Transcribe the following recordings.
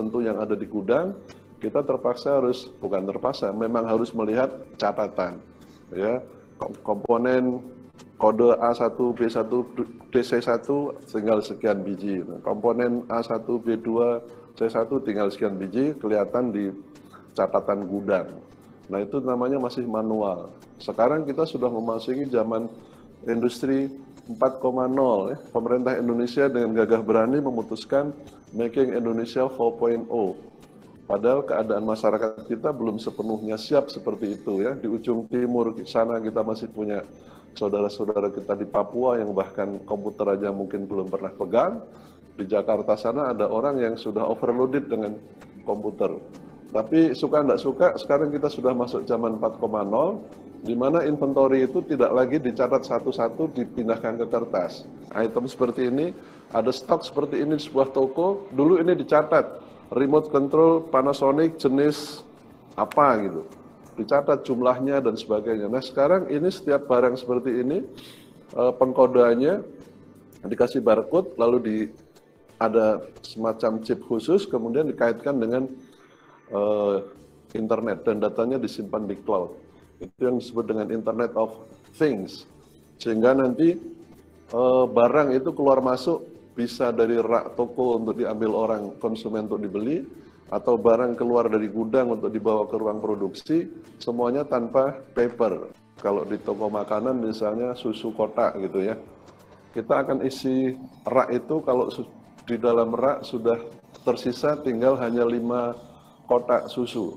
tertentu yang ada di gudang, kita terpaksa harus, bukan terpaksa, memang harus melihat catatan, ya, komponen kode A1, B1, DC1 tinggal sekian biji, komponen A1, B2, C1 tinggal sekian biji, kelihatan di catatan gudang. Nah itu namanya masih manual. Sekarang kita sudah memasuki zaman industri 4.0, ya. Pemerintah Indonesia dengan gagah berani memutuskan Making Indonesia 4.0. Padahal keadaan masyarakat kita belum sepenuhnya siap seperti itu, ya. Di ujung timur sana kita masih punya saudara-saudara kita di Papua yang bahkan komputer aja mungkin belum pernah pegang. Di Jakarta sana ada orang yang sudah overloaded dengan komputer. Tapi suka tidak suka, sekarang kita sudah masuk zaman 4.0, di mana inventory itu tidak lagi dicatat satu-satu, dipindahkan ke kertas. Item seperti ini, ada stok seperti ini di sebuah toko, dulu ini dicatat, remote control Panasonic jenis apa gitu, dicatat jumlahnya dan sebagainya. Nah sekarang ini setiap barang seperti ini, pengkodeannya dikasih barcode, lalu ada semacam chip khusus, kemudian dikaitkan dengan internet, dan datanya disimpan di cloud. Itu yang disebut dengan Internet of Things. Sehingga nanti barang itu keluar masuk bisa dari rak toko untuk diambil orang konsumen untuk dibeli, atau barang keluar dari gudang untuk dibawa ke ruang produksi, semuanya tanpa paper. Kalau di toko makanan misalnya susu kotak gitu ya, kita akan isi rak itu, kalau di dalam rak sudah tersisa tinggal hanya 5 kotak susu.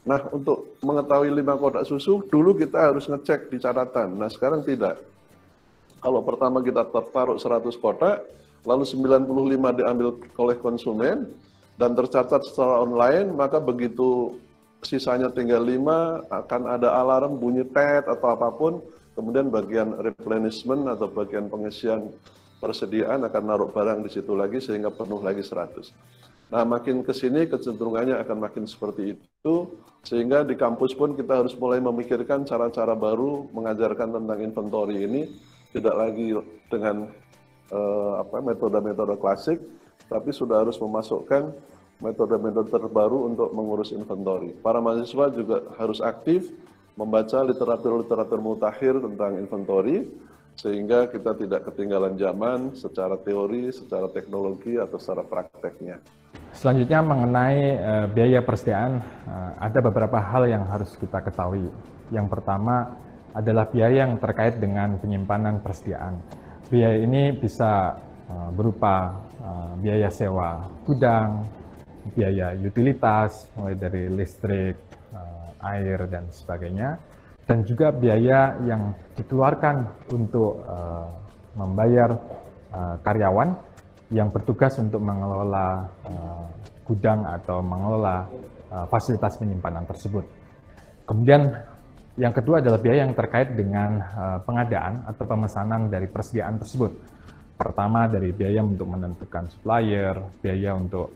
Nah, untuk mengetahui 5 kotak susu, dulu kita harus ngecek di catatan. Nah, sekarang tidak. Kalau pertama kita taruh 100 kotak, lalu 95 diambil oleh konsumen, dan tercatat secara online, maka begitu sisanya tinggal 5, akan ada alarm bunyi tet atau apapun, kemudian bagian replenishment atau bagian pengisian persediaan akan naruh barang di situ lagi, sehingga penuh lagi 100. Nah, makin ke sini kecenderungannya akan makin seperti itu, sehingga di kampus pun kita harus mulai memikirkan cara-cara baru mengajarkan tentang inventory ini, tidak lagi dengan metode-metode klasik, tapi sudah harus memasukkan metode-metode terbaru untuk mengurus inventory. Para mahasiswa juga harus aktif membaca literatur-literatur mutakhir tentang inventory, sehingga kita tidak ketinggalan zaman secara teori, secara teknologi, atau secara prakteknya. Selanjutnya mengenai biaya persediaan, ada beberapa hal yang harus kita ketahui. Yang pertama adalah biaya yang terkait dengan penyimpanan persediaan. Biaya ini bisa berupa biaya sewa gudang, biaya utilitas, mulai dari listrik, air, dan sebagainya, dan juga biaya yang dikeluarkan untuk membayar karyawan yang bertugas untuk mengelola gudang atau mengelola fasilitas penyimpanan tersebut. Kemudian yang kedua adalah biaya yang terkait dengan pengadaan atau pemesanan dari persediaan tersebut. Pertama dari biaya untuk menentukan supplier, biaya untuk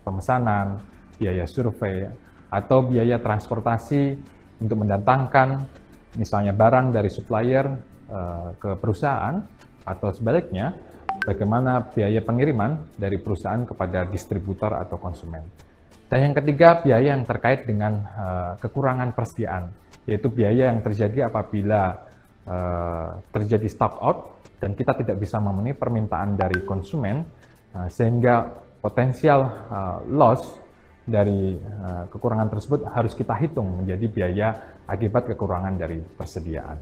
pemesanan, biaya survei, atau biaya transportasi untuk mendatangkan misalnya barang dari supplier ke perusahaan, atau sebaliknya bagaimana biaya pengiriman dari perusahaan kepada distributor atau konsumen. Dan yang ketiga, biaya yang terkait dengan kekurangan persediaan, yaitu biaya yang terjadi apabila terjadi stock out dan kita tidak bisa memenuhi permintaan dari konsumen, sehingga potensial loss dari kekurangan tersebut harus kita hitung menjadi biaya akibat kekurangan dari persediaan.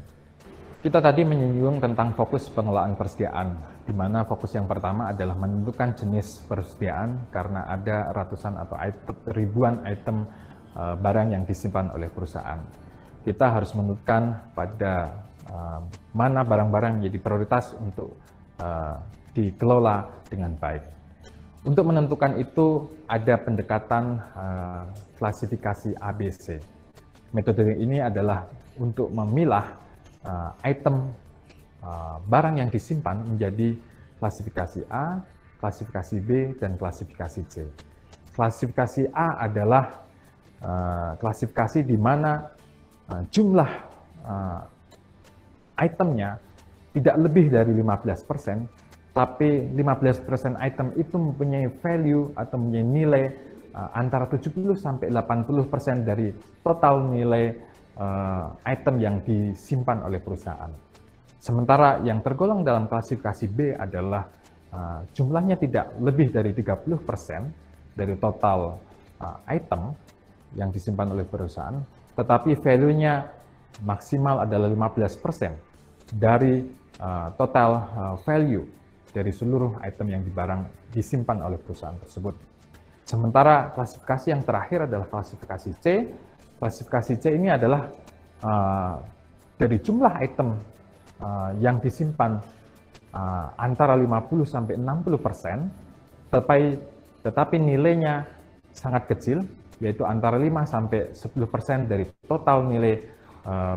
Kita tadi menyinggung tentang fokus pengelolaan persediaan, di mana fokus yang pertama adalah menentukan jenis persediaan karena ada ratusan atau ribuan item barang yang disimpan oleh perusahaan. Kita harus menentukan pada mana barang-barang menjadi prioritas untuk dikelola dengan baik. Untuk menentukan itu ada pendekatan klasifikasi ABC. Metode ini adalah untuk memilah item barang yang disimpan menjadi klasifikasi A, klasifikasi B, dan klasifikasi C. Klasifikasi A adalah klasifikasi di mana jumlah itemnya tidak lebih dari 15%, tapi 15% item itu mempunyai value atau mempunyai nilai antara 70 sampai 80% dari total nilai item yang disimpan oleh perusahaan. Sementara yang tergolong dalam klasifikasi B adalah jumlahnya tidak lebih dari 30% dari total item yang disimpan oleh perusahaan, tetapi value-nya maksimal adalah 15% dari total value dari seluruh item yang disimpan oleh perusahaan tersebut. Sementara klasifikasi yang terakhir adalah klasifikasi C. Klasifikasi C ini adalah dari jumlah item yang disimpan antara 50 sampai 60%, tetapi nilainya sangat kecil, yaitu antara 5 sampai 10% dari total nilai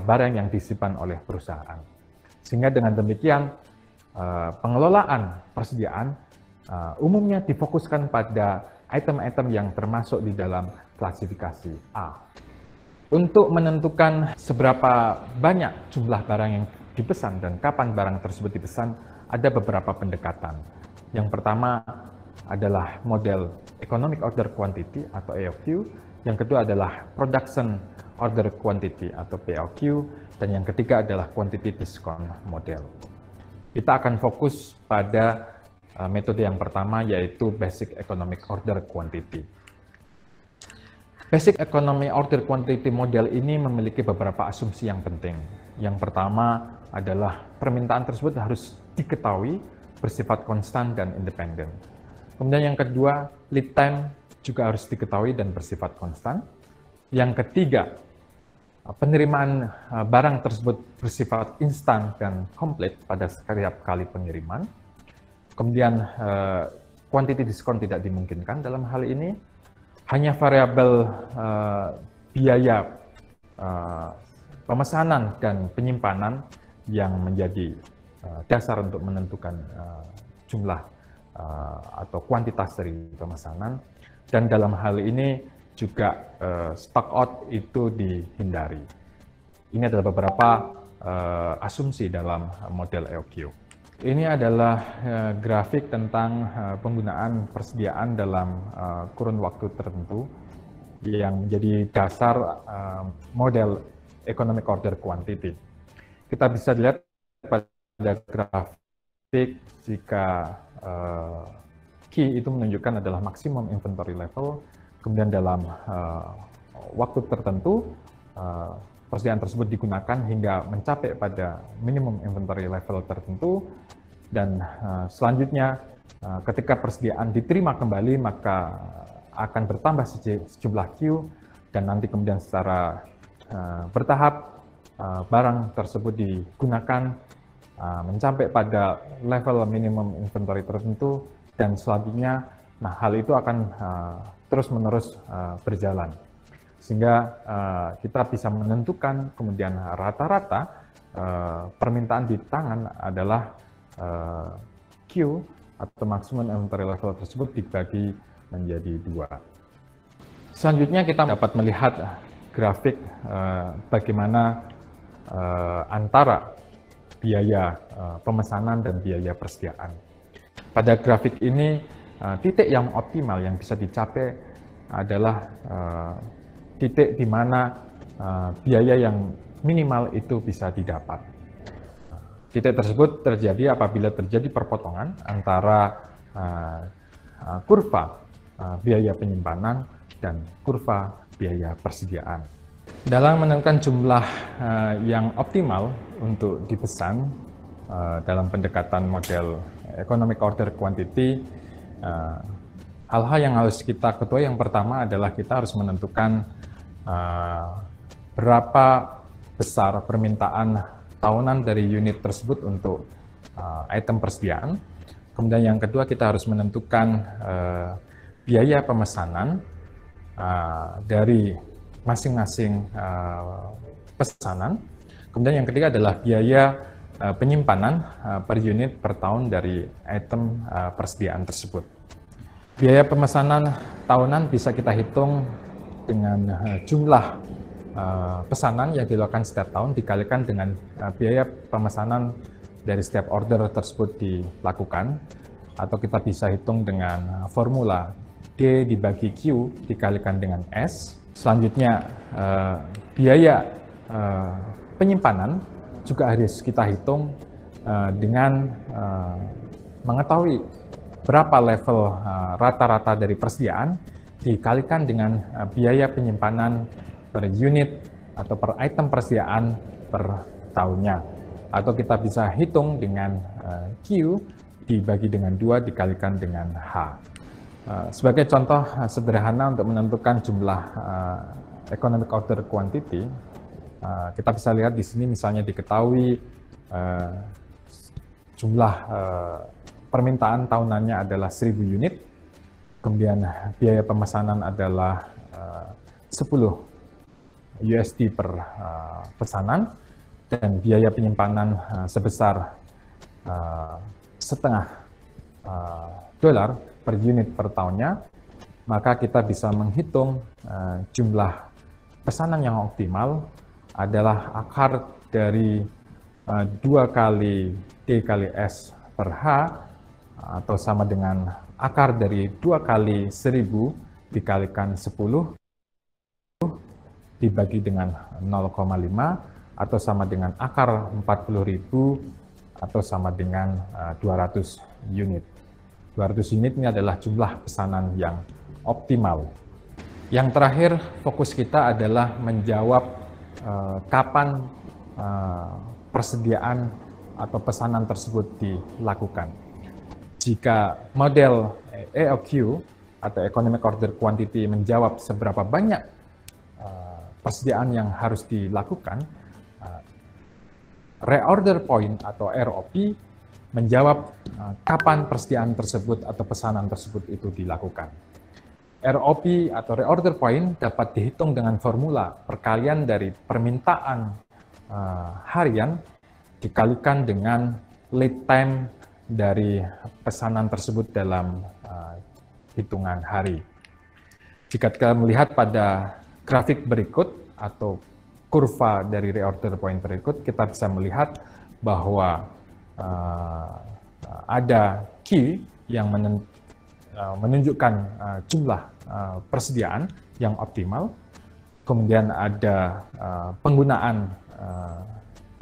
barang yang disimpan oleh perusahaan. Sehingga dengan demikian pengelolaan persediaan umumnya difokuskan pada item-item yang termasuk di dalam klasifikasi A. Untuk menentukan seberapa banyak jumlah barang yang dipesan dan kapan barang tersebut dipesan, ada beberapa pendekatan. Yang pertama adalah model Economic Order Quantity atau EOQ, yang kedua adalah Production Order Quantity atau POQ, dan yang ketiga adalah Quantity Discount Model. Kita akan fokus pada metode yang pertama, yaitu Basic Economic Order Quantity. Basic Economic Order Quantity Model ini memiliki beberapa asumsi yang penting. Yang pertama adalah permintaan tersebut harus diketahui, bersifat konstan dan independen. Kemudian yang kedua, lead time juga harus diketahui dan bersifat konstan. Yang ketiga, penerimaan barang tersebut bersifat instan dan komplit pada setiap kali pengiriman. Kemudian quantity discount tidak dimungkinkan dalam hal ini. Hanya variabel biaya pemesanan dan penyimpanan yang menjadi dasar untuk menentukan jumlah atau kuantitas dari pemesanan. Dan dalam hal ini juga stock out itu dihindari. Ini adalah beberapa asumsi dalam model EOQ. Ini adalah grafik tentang penggunaan persediaan dalam kurun waktu tertentu yang menjadi dasar model Economic Order Quantity. Kita bisa lihat pada grafik jika key itu menunjukkan adalah maksimum inventory level, kemudian dalam waktu tertentu persediaan tersebut digunakan hingga mencapai pada minimum inventory level tertentu, dan selanjutnya ketika persediaan diterima kembali maka akan bertambah sejumlah Q, dan nanti kemudian secara bertahap barang tersebut digunakan mencapai pada level minimum inventory tertentu, dan selanjutnya hal itu akan terus-menerus berjalan. Sehingga kita bisa menentukan kemudian rata-rata permintaan di tangan adalah Q atau maximum inventory level tersebut dibagi menjadi 2. Selanjutnya kita dapat melihat grafik bagaimana antara biaya pemesanan dan biaya persediaan. Pada grafik ini titik yang optimal yang bisa dicapai adalah titik di mana biaya yang minimal itu bisa didapat. Titik tersebut terjadi apabila terjadi perpotongan antara kurva biaya penyimpanan dan kurva biaya persediaan. Dalam menentukan jumlah yang optimal untuk dipesan dalam pendekatan model Economic Order Quantity, hal-hal yang harus kita ketahui yang pertama adalah kita harus menentukan berapa besar permintaan tahunan dari unit tersebut untuk item persediaan. Kemudian yang kedua, kita harus menentukan biaya pemesanan dari masing-masing pesanan. Kemudian yang ketiga adalah biaya penyimpanan per unit per tahun dari item persediaan tersebut. Biaya pemesanan tahunan bisa kita hitung dengan jumlah pesanan yang dilakukan setiap tahun dikalikan dengan biaya pemesanan dari setiap order tersebut dilakukan, atau kita bisa hitung dengan formula D dibagi Q dikalikan dengan S. Selanjutnya biaya penyimpanan juga harus kita hitung dengan mengetahui berapa level rata-rata dari persediaan dikalikan dengan biaya penyimpanan per unit atau per item persediaan per tahunnya. Atau kita bisa hitung dengan Q dibagi dengan 2 dikalikan dengan H. Sebagai contoh sederhana untuk menentukan jumlah economic order quantity, kita bisa lihat di sini misalnya diketahui jumlah permintaan tahunannya adalah 1000 unit, kemudian biaya pemesanan adalah 10 USD per pesanan, dan biaya penyimpanan sebesar setengah dolar per unit per tahunnya, maka kita bisa menghitung jumlah pesanan yang optimal adalah akar dari 2 kali D kali S per H, atau sama dengan akar dari 2 kali 1000 dikalikan 10 dibagi dengan 0,5, atau sama dengan akar 40.000 atau sama dengan 200 unit. 200 unit ini adalah jumlah pesanan yang optimal. Yang terakhir, fokus kita adalah menjawab kapan persediaan atau pesanan tersebut dilakukan. Jika model EOQ atau Economic Order Quantity menjawab seberapa banyak persediaan yang harus dilakukan, Reorder Point atau ROP menjawab kapan persediaan tersebut atau pesanan tersebut itu dilakukan. ROP atau Reorder Point dapat dihitung dengan formula perkalian dari permintaan harian dikalikan dengan lead time dari pesanan tersebut dalam hitungan hari. Jika kita melihat pada grafik berikut atau kurva dari reorder point berikut, kita bisa melihat bahwa ada key yang menunjukkan jumlah persediaan yang optimal, kemudian ada penggunaan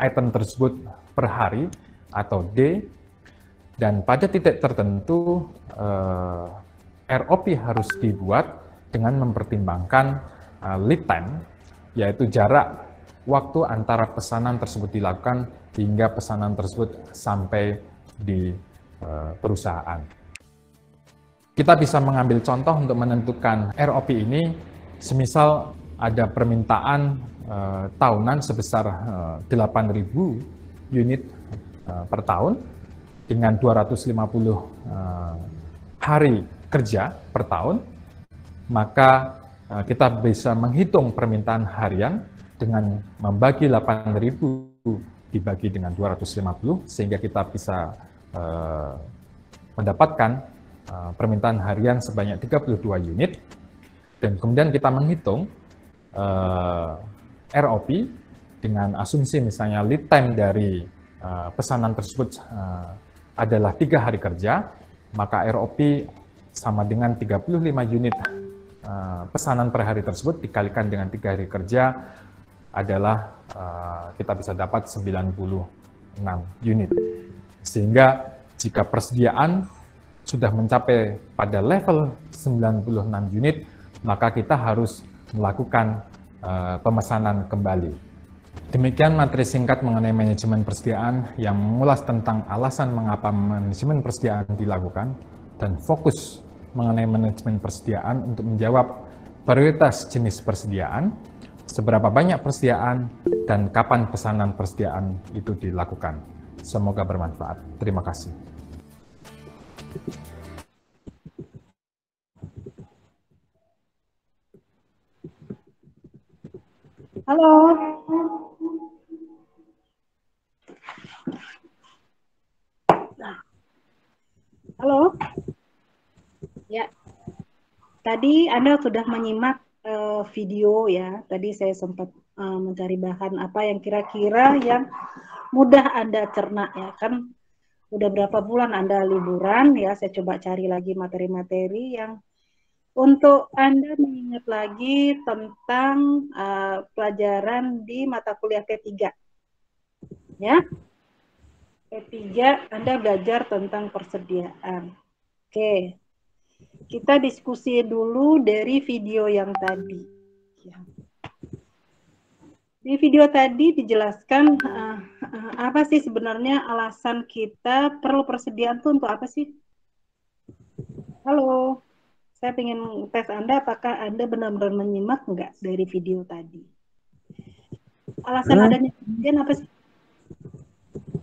item tersebut per hari atau D, dan pada titik tertentu ROP harus dibuat dengan mempertimbangkan lead time, yaitu jarak waktu antara pesanan tersebut dilakukan hingga pesanan tersebut sampai di perusahaan. Kita bisa mengambil contoh untuk menentukan ROP ini, semisal ada permintaan tahunan sebesar 8.000 unit per tahun dengan 250 hari kerja per tahun, maka kita bisa menghitung permintaan harian dengan membagi 8.000 dibagi dengan 250, sehingga kita bisa mendapatkan permintaan harian sebanyak 32 unit, dan kemudian kita menghitung ROP dengan asumsi misalnya lead time dari pesanan tersebut adalah 3 hari kerja, maka ROP sama dengan 35 unit pesanan per hari tersebut dikalikan dengan 3 hari kerja adalah kita bisa dapat 96 unit. Sehingga jika persediaan sudah mencapai pada level 96 unit, maka kita harus melakukan pemesanan kembali. Demikian materi singkat mengenai manajemen persediaan yang mengulas tentang alasan mengapa manajemen persediaan dilakukan dan fokus mengenai manajemen persediaan untuk menjawab prioritas jenis persediaan, seberapa banyak persediaan, dan kapan pesanan persediaan itu dilakukan. Semoga bermanfaat. Terima kasih. Halo. Halo. Ya, tadi Anda sudah menyimak video ya. Tadi saya sempat mencari bahan apa yang kira-kira yang mudah Anda cerna ya kan. Udah berapa bulan Anda liburan ya, saya coba cari lagi materi-materi yang untuk Anda mengingat lagi tentang pelajaran di mata kuliah P3. Ya. P3 Anda belajar tentang persediaan. Oke. Kita diskusi dulu dari video yang tadi. Ya. Di video tadi dijelaskan apa sih sebenarnya alasan kita perlu persediaan itu untuk apa sih? Halo, saya ingin tes Anda apakah Anda benar-benar menyimak nggak dari video tadi? Alasan adanya persediaan apa sih?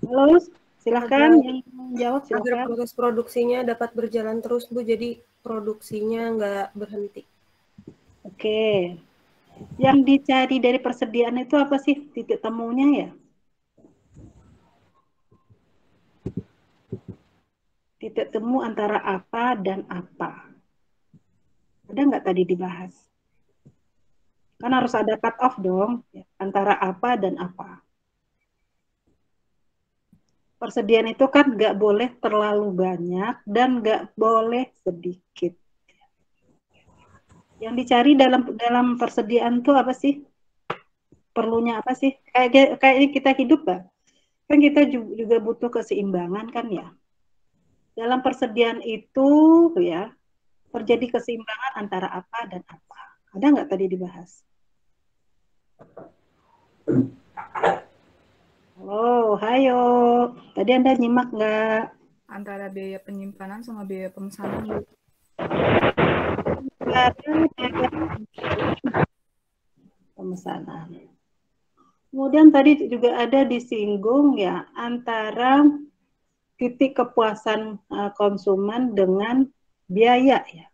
Halo, silahkan yang menjawab Agar silahkan. proses produksinya dapat berjalan terus Bu, jadi produksinya nggak berhenti. Oke. Yang dicari dari persediaan itu apa sih titik temunya ya? Titik temu antara apa dan apa? Ada nggak tadi dibahas? Kan harus ada cut off dong, ya, antara apa dan apa. Persediaan itu kan nggak boleh terlalu banyak dan nggak boleh sedikit. Yang dicari dalam persediaan itu apa sih? Perlunya apa sih? Kayak kita hidup kan? Kan kita juga butuh keseimbangan kan ya. Dalam persediaan itu ya terjadi keseimbangan antara apa dan apa. Ada nggak tadi dibahas? Halo, hayo. Tadi Anda nyimak nggak? Antara biaya penyimpanan sama biaya pemesanan, Bu. Pemesanan. Kemudian tadi juga ada disinggung ya antara titik kepuasan konsumen dengan biaya ya.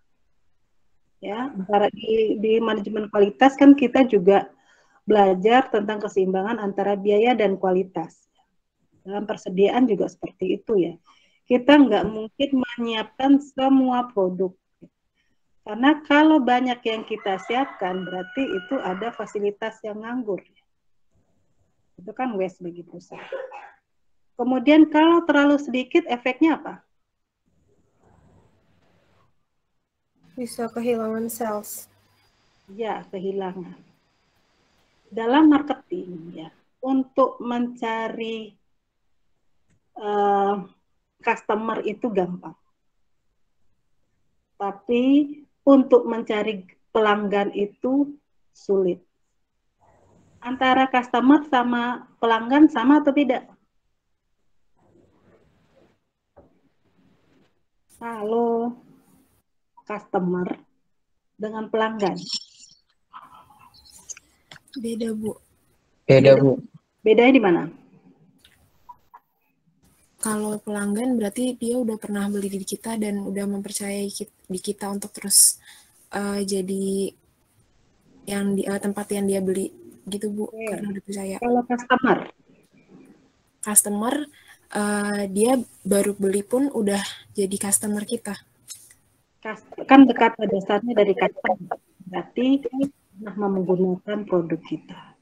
Ya, antara di manajemen kualitas kan kita juga belajar tentang keseimbangan antara biaya dan kualitas. Dalam persediaan juga seperti itu ya. Kita nggak mungkin menyiapkan semua produk. Karena kalau banyak yang kita siapkan, berarti itu ada fasilitas yang nganggur. Itu kan waste bagi perusahaan. Kemudian kalau terlalu sedikit, efeknya apa? Bisa kehilangan sales. Ya, kehilangan. Dalam marketing, ya, untuk mencari customer itu gampang. Tapi untuk mencari pelanggan itu sulit. Antara customer sama pelanggan sama atau tidak? Halo, customer dengan pelanggan. Beda Bu. Beda Bu. Bedanya di mana? Kalau pelanggan berarti dia udah pernah beli di kita dan udah mempercayai di kita untuk terus jadi yang di tempat yang dia beli gitu Bu, karena udah percaya. Kalau Customer dia baru beli pun udah jadi customer kita. Kan dekat pada dasarnya dari customer, berarti pernah menggunakan produk kita.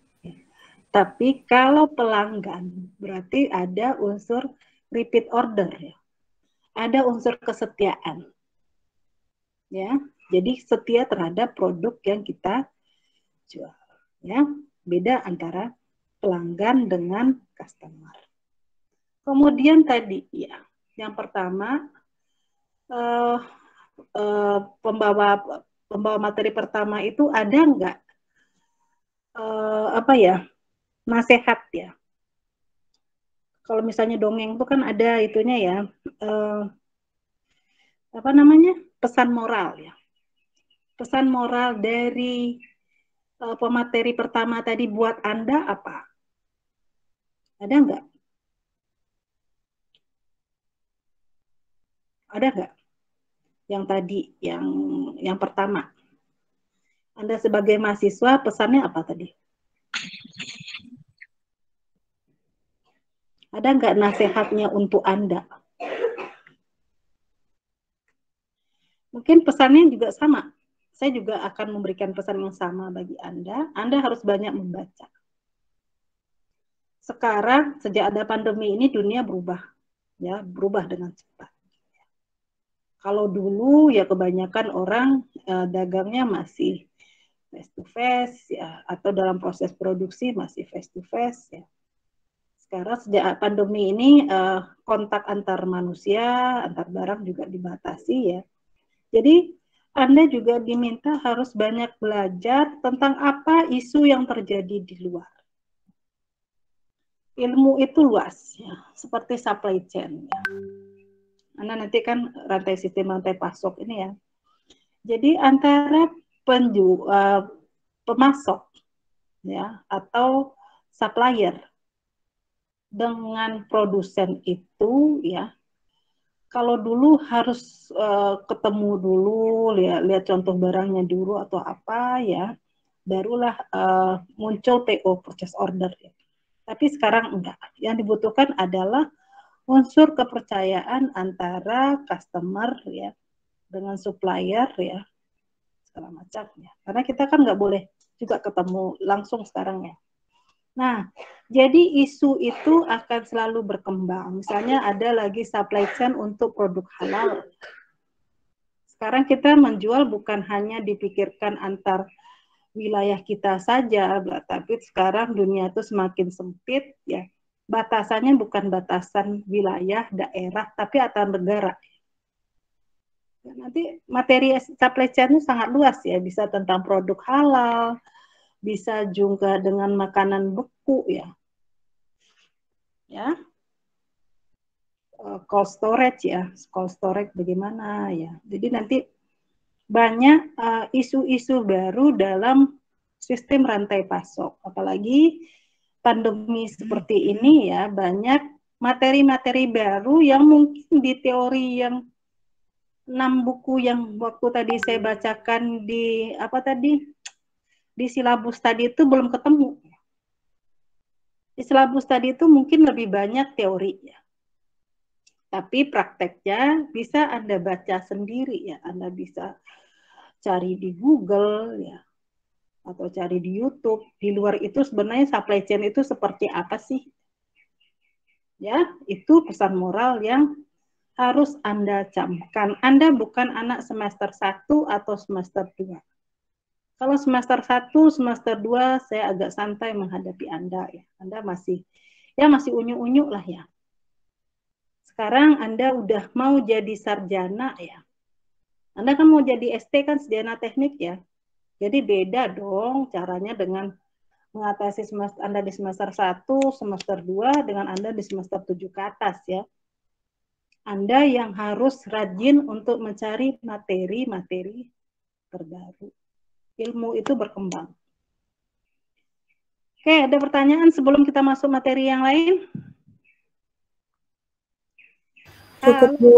Tapi kalau pelanggan berarti ada unsur repeat order ya. Ada unsur kesetiaan. Ya, jadi setia terhadap produk yang kita jual. Ya, beda antara pelanggan dengan customer. Kemudian tadi ya, yang pertama pembawa materi pertama itu ada nggak nasihat ya. Kalau misalnya dongeng itu kan ada itunya ya, pesan moral ya. Pesan moral dari pemateri pertama tadi buat Anda apa? Ada nggak? Ada nggak? Yang tadi, yang pertama. Anda sebagai mahasiswa, pesannya apa tadi? Ada nggak nasihatnya untuk Anda? Mungkin pesannya juga sama. Saya juga akan memberikan pesan yang sama bagi Anda. Anda harus banyak membaca. sekarang sejak ada pandemi ini dunia berubah, ya, berubah dengan cepat. Kalau dulu ya kebanyakan orang dagangnya masih face to face ya, atau dalam proses produksi masih face to face ya. Sekarang sejak pandemi ini kontak antar manusia, antar barang juga dibatasi ya. Jadi Anda juga diminta harus banyak belajar tentang apa isu yang terjadi di luar. Ilmu itu luas ya, seperti supply chain ya. Anda nanti kan sistem rantai pasok ini ya. Jadi antara pemasok ya atau supplier dengan produsen itu ya, kalau dulu harus ketemu dulu, lihat contoh barangnya dulu atau apa ya, barulah muncul PO, purchase order ya. Tapi sekarang enggak. Yang dibutuhkan adalah unsur kepercayaan antara customer ya dengan supplier ya, segala macam ya. Karena kita kan nggak boleh juga ketemu langsung sekarang ya. Nah, jadi isu itu akan selalu berkembang. Misalnya ada lagi supply chain untuk produk halal. Sekarang kita menjual bukan hanya dipikirkan antar wilayah kita saja, tapi sekarang dunia itu semakin sempit ya. Batasannya bukan batasan wilayah, daerah, tapi antar negara. Nanti materi supply chain itu sangat luas ya, bisa tentang produk halal, bisa juga dengan makanan beku ya. Ya. Cold storage ya, cold storage bagaimana ya. Jadi nanti banyak isu-isu baru dalam sistem rantai pasok, apalagi pandemi seperti ini ya, banyak materi-materi baru yang mungkin di teori yang 6 buku yang waktu tadi saya bacakan di di silabus tadi itu belum ketemu. Di silabus tadi itu mungkin lebih banyak teori ya. Tapi prakteknya bisa Anda baca sendiri ya, Anda bisa cari di Google ya, atau cari di YouTube. Di luar itu sebenarnya supply chain itu seperti apa sih? Ya, itu pesan moral yang harus Anda camkan. Anda bukan anak semester 1 atau semester 2. Kalau semester 1, semester 2 saya agak santai menghadapi Anda ya. Anda masih unyu-unyu lah ya. Sekarang Anda udah mau jadi sarjana ya. Anda kan mau jadi ST kan, sarjana teknik ya. Jadi beda dong caranya dengan mengatasi semester Anda di semester 1, semester 2 dengan Anda di semester 7 ke atas ya. Anda yang harus rajin untuk mencari materi-materi terbaru. Ilmu itu berkembang. Oke, ada pertanyaan sebelum kita masuk materi yang lain? Cukup, Bu.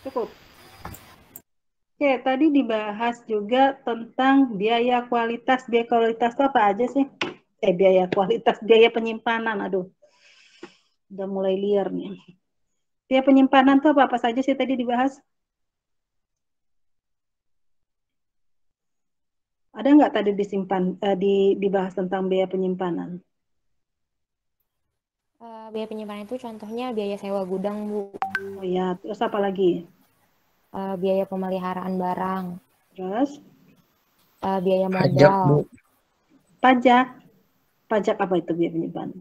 Cukup. Oke, tadi dibahas juga tentang biaya kualitas. Biaya kualitas itu apa aja sih? Biaya kualitas, biaya penyimpanan. Aduh, udah mulai liar nih. Biaya penyimpanan itu apa saja sih tadi dibahas? Ada nggak tadi dibahas tentang biaya penyimpanan? Biaya penyimpanan itu contohnya biaya sewa gudang, Bu. Oh ya, terus apa lagi? Biaya pemeliharaan barang. Terus? Biaya modal. Pajak, Bu. Pajak? Pajak apa itu biaya penyimpanan?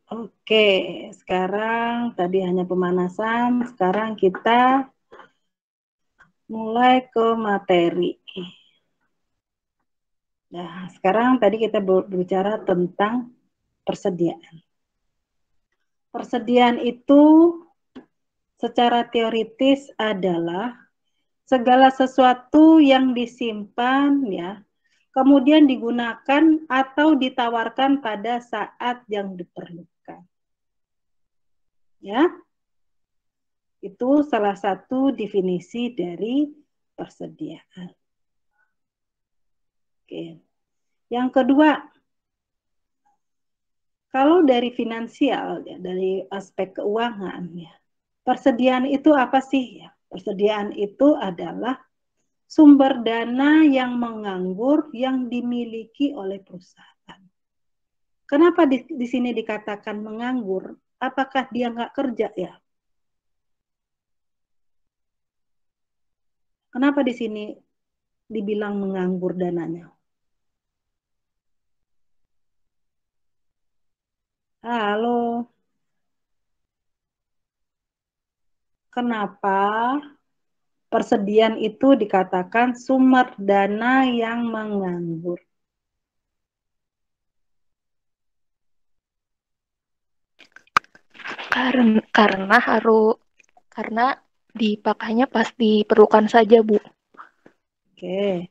Oke, sekarang tadi hanya pemanasan, sekarang kita mulai ke materi. Nah, sekarang tadi kita berbicara tentang persediaan. Persediaan itu secara teoritis adalah segala sesuatu yang disimpan ya, kemudian digunakan atau ditawarkan pada saat yang diperlukan. Ya. Itu salah satu definisi dari persediaan. Oke. Yang kedua, kalau dari finansial, ya, dari aspek keuangan, ya, persediaan itu apa sih? Ya? Persediaan itu adalah sumber dana yang menganggur yang dimiliki oleh perusahaan. Kenapa di sini dikatakan menganggur? Apakah dia nggak kerja ya? Kenapa di sini dibilang menganggur dananya? Halo. Kenapa persediaan itu dikatakan sumber dana yang menganggur? Karena dipakainya pas diperlukan saja, Bu. Oke.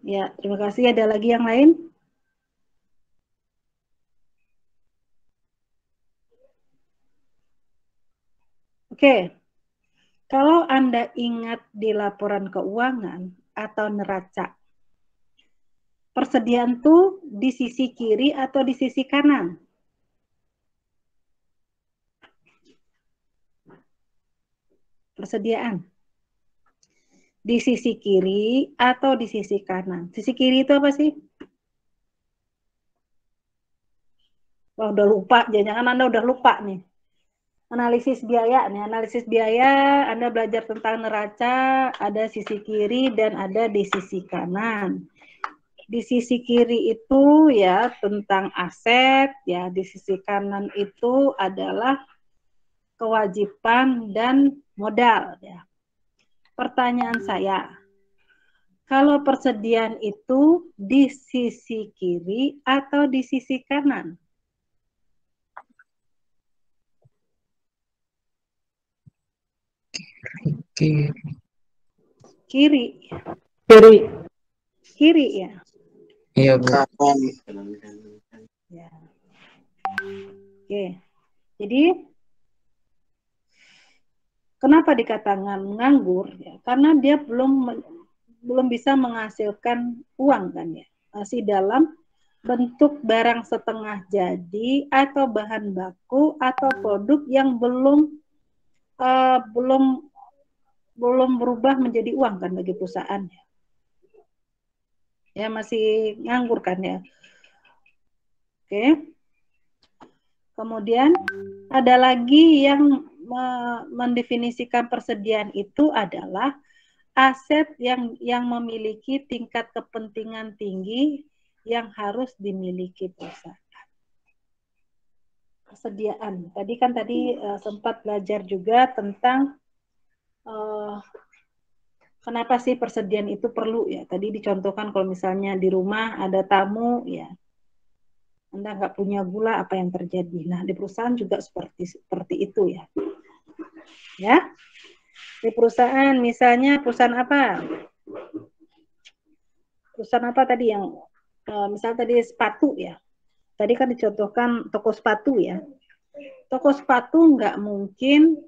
Ya, terima kasih. Ada lagi yang lain? Oke. Kalau Anda ingat di laporan keuangan atau neraca, persediaan tuh di sisi kiri atau di sisi kanan? Persediaan. Di sisi kiri atau di sisi kanan? Sisi kiri itu apa sih? Wah, udah lupa. Jangan-jangan Anda udah lupa nih. Analisis biaya nih. Analisis biaya, Anda belajar tentang neraca, ada sisi kiri dan ada di sisi kanan. Di sisi kiri itu ya tentang aset, ya di sisi kanan itu adalah kewajiban dan modal ya. Pertanyaan saya, kalau persediaan itu di sisi kiri atau di sisi kanan? Kiri. Kiri. Kiri. Kiri ya. Iya, Bu. Ya. Oke. Jadi kenapa dikatakan menganggur? Ya, karena dia belum bisa menghasilkan uang kan ya. Masih dalam bentuk barang setengah jadi atau bahan baku atau produk yang belum berubah menjadi uang kan bagi perusahaan ya. Ya masih nganggur kan ya. Oke. Kemudian ada lagi yang mendefinisikan persediaan itu adalah aset yang memiliki tingkat kepentingan tinggi yang harus dimiliki perusahaan. Persediaan. Tadi sempat belajar juga tentang kenapa sih persediaan itu perlu ya. Tadi dicontohkan kalau misalnya di rumah ada tamu ya, Anda nggak punya gula, apa yang terjadi? Nah, di perusahaan juga seperti itu ya. Ya, di perusahaan misalnya perusahaan apa? Perusahaan apa tadi yang misalnya tadi sepatu ya. Tadi kan dicontohkan toko sepatu ya. Toko sepatu nggak mungkin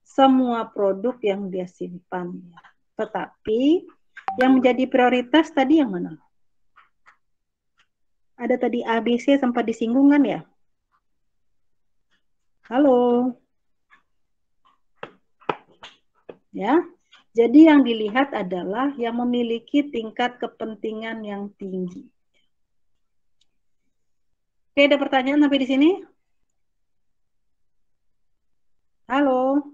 semua produk yang dia simpan. Ya. Tetapi yang menjadi prioritas tadi yang mana? Ada tadi ABC sempat disinggung kan ya? Halo. Ya. Jadi yang dilihat adalah yang memiliki tingkat kepentingan yang tinggi. Oke, ada pertanyaan sampai di sini? Halo.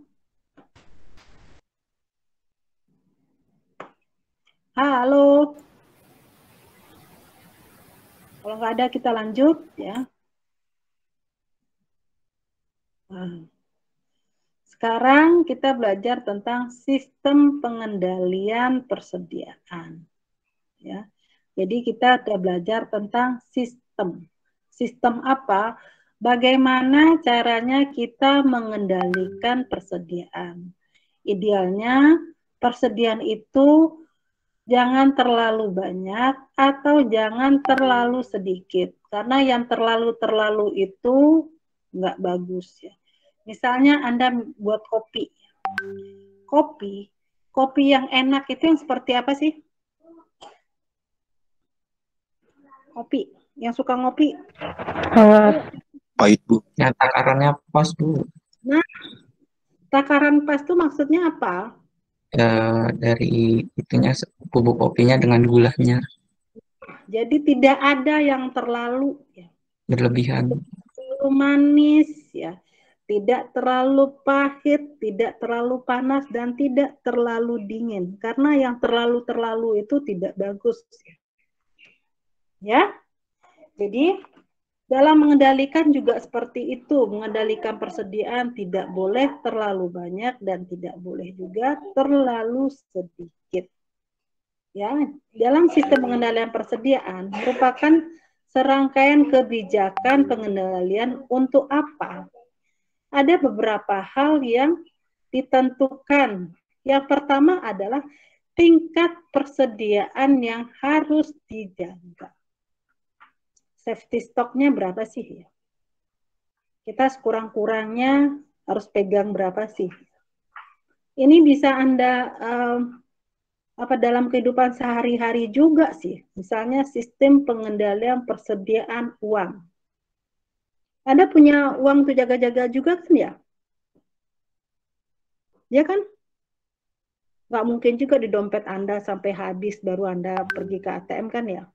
Halo. Kalau nggak ada kita lanjut ya. Nah, sekarang kita belajar tentang sistem pengendalian persediaan. Ya. Jadi kita sudah belajar tentang sistem. Sistem apa? Bagaimana caranya kita mengendalikan persediaan. Idealnya persediaan itu jangan terlalu banyak atau jangan terlalu sedikit. Karena yang terlalu itu nggak bagus ya. Misalnya Anda buat kopi. Kopi yang enak itu yang seperti apa sih? Kopi. Yang suka ngopi? Pahit, Bu. Yang takarannya pas, Bu. Nah, takaran pas itu maksudnya apa? dari itunya bubuk kopinya dengan gulanya Jadi tidak ada yang terlalu ya, berlebihan. terlalu manis ya, tidak terlalu pahit, tidak terlalu panas dan tidak terlalu dingin. Karena yang terlalu itu tidak bagus ya. Jadi dalam mengendalikan juga seperti itu, mengendalikan persediaan tidak boleh terlalu banyak dan tidak boleh juga terlalu sedikit. Ya, dalam sistem pengendalian persediaan merupakan serangkaian kebijakan pengendalian untuk apa? Ada beberapa hal yang ditentukan. Yang pertama adalah tingkat persediaan yang harus dijaga. Safety stock-nya berapa sih ya? Kita sekurang-kurangnya harus pegang berapa sih? Ini bisa Anda dalam kehidupan sehari-hari juga sih. Misalnya sistem pengendalian persediaan uang. Anda punya uang untuk jaga-jaga juga kan ya? Ya kan? Nggak mungkin juga di dompet Anda sampai habis baru Anda pergi ke ATM kan ya?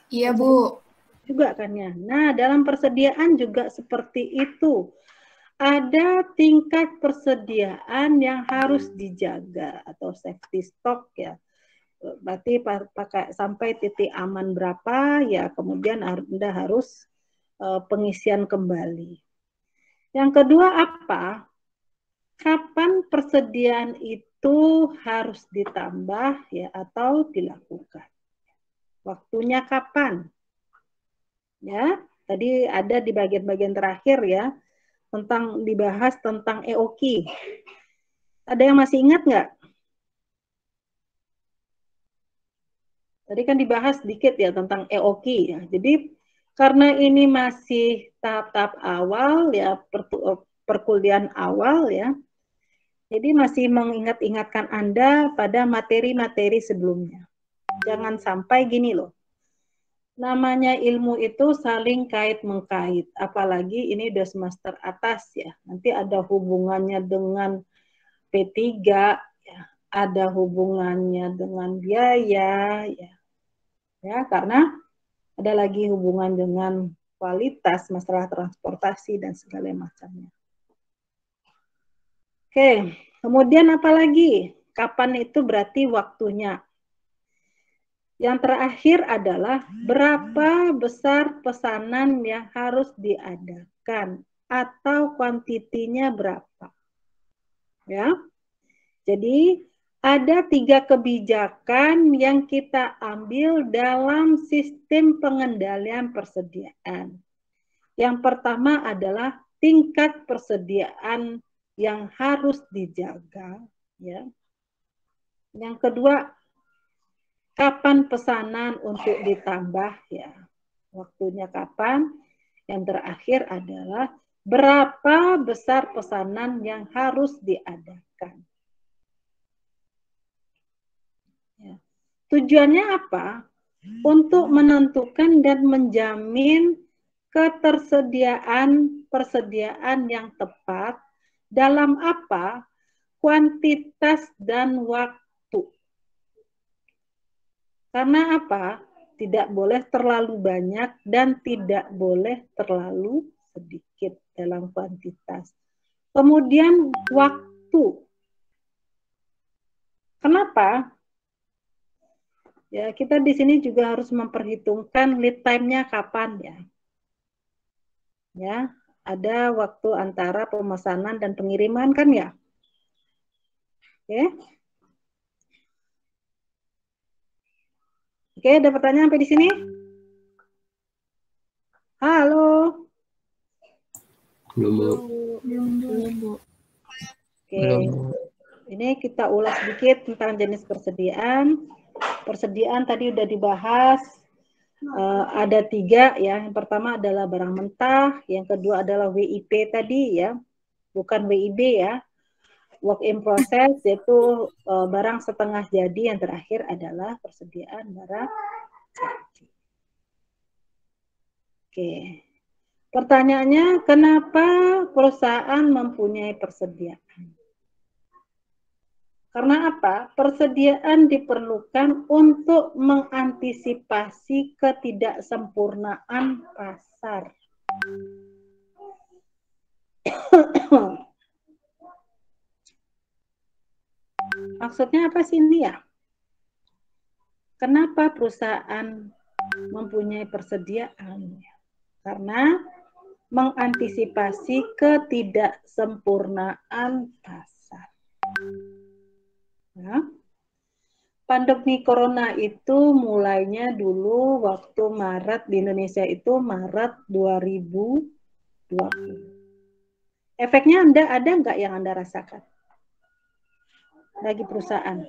Iya, Bu. Juga kan ya. Nah, dalam persediaan juga seperti itu. Ada tingkat persediaan yang harus dijaga atau safety stock ya. Berarti pakai sampai titik aman berapa ya, kemudian Anda harus pengisian kembali. Yang kedua apa? Kapan persediaan itu harus ditambah ya atau dilakukan? Waktunya kapan? Ya, tadi ada di bagian-bagian terakhir ya, dibahas tentang EOQ. Ada yang masih ingat nggak? Tadi kan dibahas sedikit ya tentang EOQ ya. Jadi karena ini masih tahap-tahap awal ya, perkuliahan awal ya, jadi masih mengingat-ingatkan Anda pada materi-materi sebelumnya. Jangan sampai gini loh. Namanya ilmu itu saling kait-mengkait, apalagi ini udah semester atas ya. Nanti ada hubungannya dengan P3 ya, ada hubungannya dengan biaya ya. Ya, karena ada lagi hubungan dengan kualitas, masalah transportasi dan segala macamnya. Oke, kemudian apa lagi? Kapan itu berarti waktunya? Yang terakhir adalah berapa besar pesanan yang harus diadakan atau kuantitinya berapa. Ya. Jadi ada 3 kebijakan yang kita ambil dalam sistem pengendalian persediaan. Yang pertama adalah tingkat persediaan yang harus dijaga. Ya. Yang kedua, kapan pesanan untuk ditambah ya, waktunya kapan. Yang terakhir adalah berapa besar pesanan yang harus diadakan. Ya. Tujuannya apa? Untuk menentukan dan menjamin persediaan yang tepat dalam apa? Kuantitas dan waktu. Karena apa? Tidak boleh terlalu banyak dan tidak boleh terlalu sedikit dalam kuantitas. Kemudian waktu. Kenapa? Ya, kita di sini juga harus memperhitungkan lead time-nya kapan ya. Ya, ada waktu antara pemesanan dan pengiriman kan ya. Oke. Oke, ada pertanyaan sampai di sini? Halo. Belum, Bu. Belum, Bu. Oke. Belum. Ini kita ulas sedikit tentang jenis persediaan. Persediaan tadi udah dibahas. Ada 3 ya. Yang pertama adalah barang mentah. Yang kedua adalah WIP tadi ya. Bukan WIB ya. Work in process, yaitu barang setengah jadi. Yang terakhir adalah persediaan barang jadi. Oke. Pertanyaannya, kenapa perusahaan mempunyai persediaan? Karena apa? Persediaan diperlukan untuk mengantisipasi ketidaksempurnaan pasar. Maksudnya apa sih ini ya? Kenapa perusahaan mempunyai persediaan? Karena mengantisipasi ketidaksempurnaan pasar. Nah, pandemi corona itu mulainya dulu waktu Maret di Indonesia itu Maret 2020. Efeknya ada nggak yang Anda rasakan bagi perusahaan?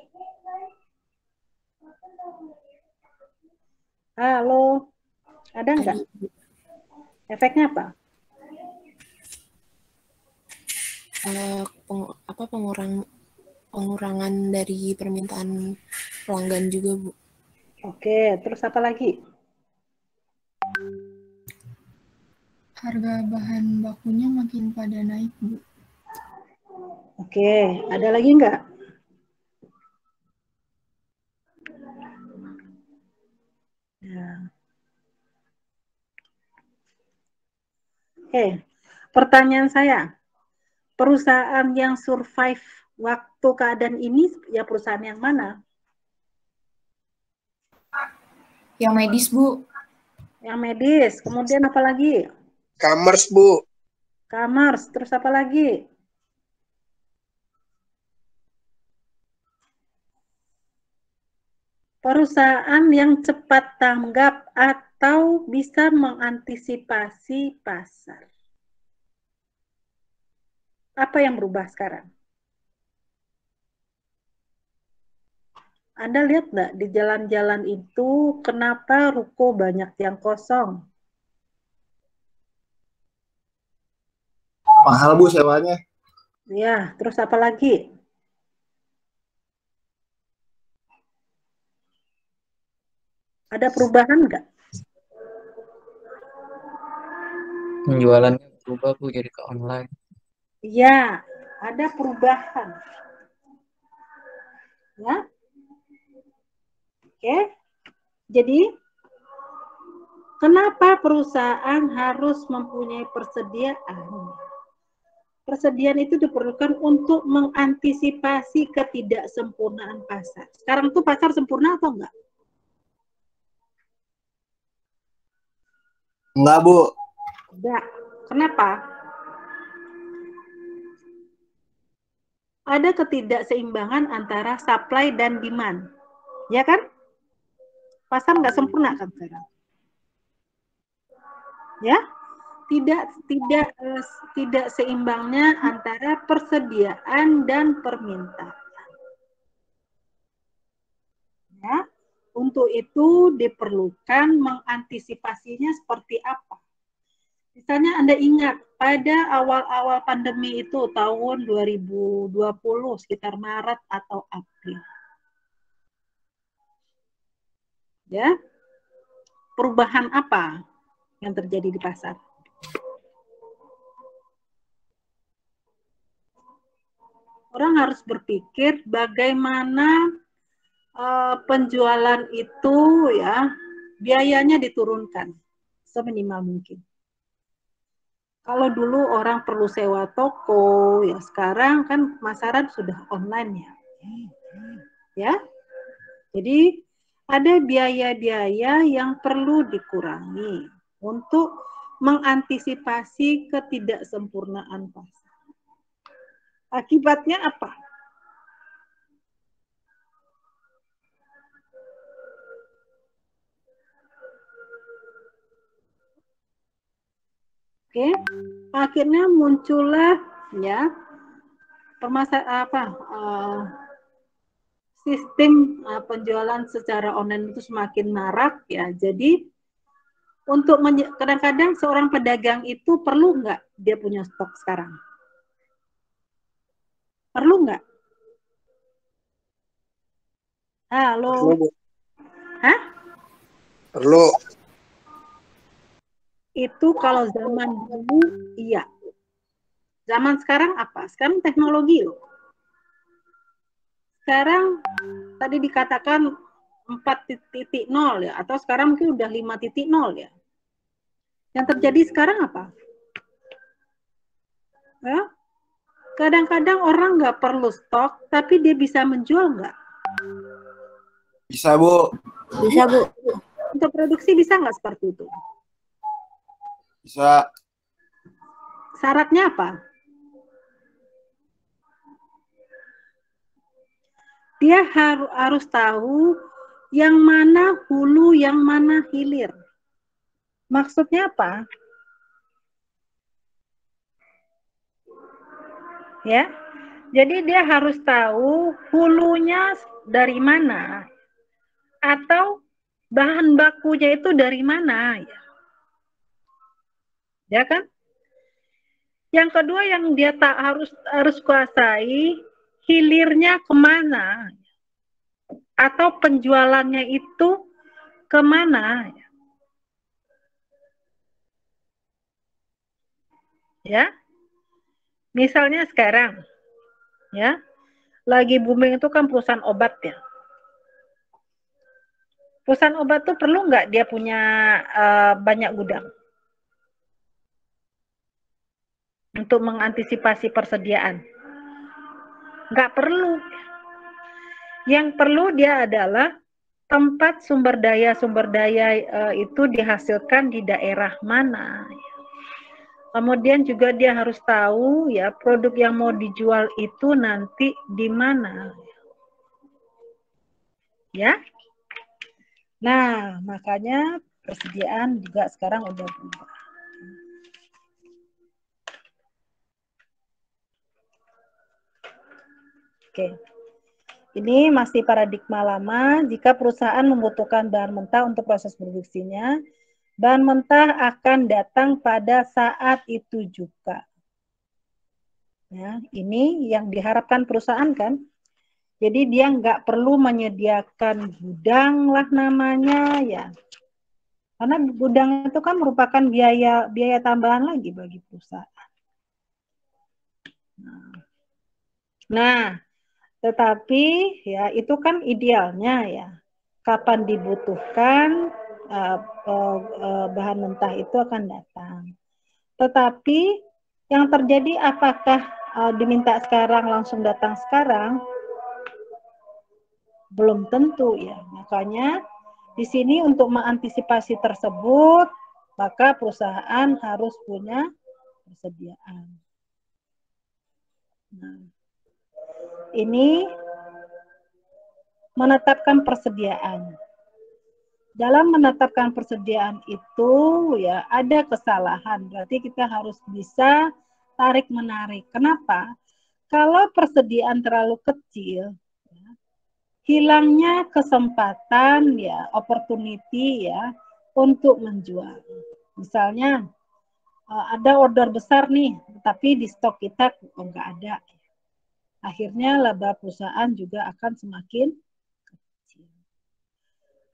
Halo, ada nggak? Efeknya apa? Pengurangan dari permintaan pelanggan juga, Bu. Oke, terus apa lagi? Harga bahan bakunya makin pada naik, Bu. Oke, ada lagi nggak? Ya. Oke, pertanyaan saya, perusahaan yang survive waktu keadaan ini ya perusahaan yang mana? Yang medis, Bu. Yang medis, kemudian apa lagi? Commerce, Bu. Commerce, terus apa lagi? Perusahaan yang cepat tanggap atau bisa mengantisipasi pasar. Apa yang berubah sekarang? Anda lihat nggak di jalan-jalan itu kenapa ruko banyak yang kosong? Mahal, Bu, sewanya. Ya, terus apa lagi? Ada perubahan nggak? Penjualannya berubah, Bu, jadi ke online. Ya, ada perubahan. Ya. Oke. Jadi, kenapa perusahaan harus mempunyai persediaan? Persediaan itu diperlukan untuk mengantisipasi ketidaksempurnaan pasar. Sekarang tuh pasar sempurna atau enggak? Enggak, Bu. Enggak. Kenapa? Ada ketidakseimbangan antara supply dan demand. Ya kan? Pasar nggak sempurna kan sekarang. Ya? Tidak seimbangnya antara persediaan dan permintaan. Ya, untuk itu diperlukan mengantisipasinya seperti apa? Misalnya Anda ingat pada awal-awal pandemi itu tahun 2020 sekitar Maret atau April. Ya. Perubahan apa yang terjadi di pasar? Orang harus berpikir bagaimana penjualan itu ya biayanya diturunkan seminimal mungkin. Kalau dulu orang perlu sewa toko, ya sekarang kan pemasaran sudah online ya. Ya. Jadi ada biaya-biaya yang perlu dikurangi untuk mengantisipasi ketidaksempurnaan pasar. Akibatnya apa? Oke, akhirnya muncullah ya sistem penjualan secara online itu semakin marak ya. Jadi untuk kadang-kadang seorang pedagang itu perlu nggak dia punya stok sekarang? Perlu nggak? Halo. Perlu, Bu. Hah? Perlu. Itu kalau zaman dulu iya. Zaman sekarang apa? Sekarang teknologi loh. sekarang tadi dikatakan 4.0 ya, atau sekarang mungkin udah 5.0 ya. Yang terjadi sekarang apa? Ya? Kadang-kadang orang nggak perlu stok, tapi dia bisa menjual nggak? Bisa, Bu. Bisa, Bu. Untuk produksi bisa nggak seperti itu? Bisa. Syaratnya apa? Dia harus tahu yang mana hulu, yang mana hilir. Maksudnya apa? Ya, jadi dia harus tahu hulunya dari mana, atau bahan bakunya itu dari mana, ya kan? Yang kedua yang dia tak harus kuasai, hilirnya kemana, atau penjualannya itu kemana, ya. Misalnya sekarang, ya, lagi booming itu kan perusahaan obat ya. Perusahaan obat tuh perlu nggak dia punya banyak gudang untuk mengantisipasi persediaan? Nggak perlu. Yang perlu dia adalah tempat sumber daya itu dihasilkan di daerah mana. Kemudian juga dia harus tahu ya produk yang mau dijual itu nanti di mana. Ya. Nah, makanya persediaan juga sekarang udah berubah. Oke. Ini masih paradigma lama. Jika perusahaan membutuhkan bahan mentah untuk proses produksinya, bahan mentah akan datang pada saat itu juga. Ya, ini yang diharapkan perusahaan kan. Jadi dia nggak perlu menyediakan gudang lah namanya ya. Karena gudang itu kan merupakan biaya tambahan lagi bagi perusahaan. Nah, tetapi ya itu kan idealnya ya. Kapan dibutuhkan bahan mentah itu akan datang. Tetapi yang terjadi apakah diminta sekarang langsung datang sekarang? Belum tentu ya. Makanya di sini untuk mengantisipasi tersebut, maka perusahaan harus punya persediaan. Nah, ini menetapkan persediaan. Dalam menetapkan persediaan itu ya ada kesalahan. Berarti kita harus bisa tarik-menarik. Kenapa? Kalau persediaan terlalu kecil, ya, hilangnya kesempatan ya, opportunity ya untuk menjual. Misalnya ada order besar nih, tapi di stok kita nggak ada. Akhirnya laba perusahaan juga akan semakin kecil.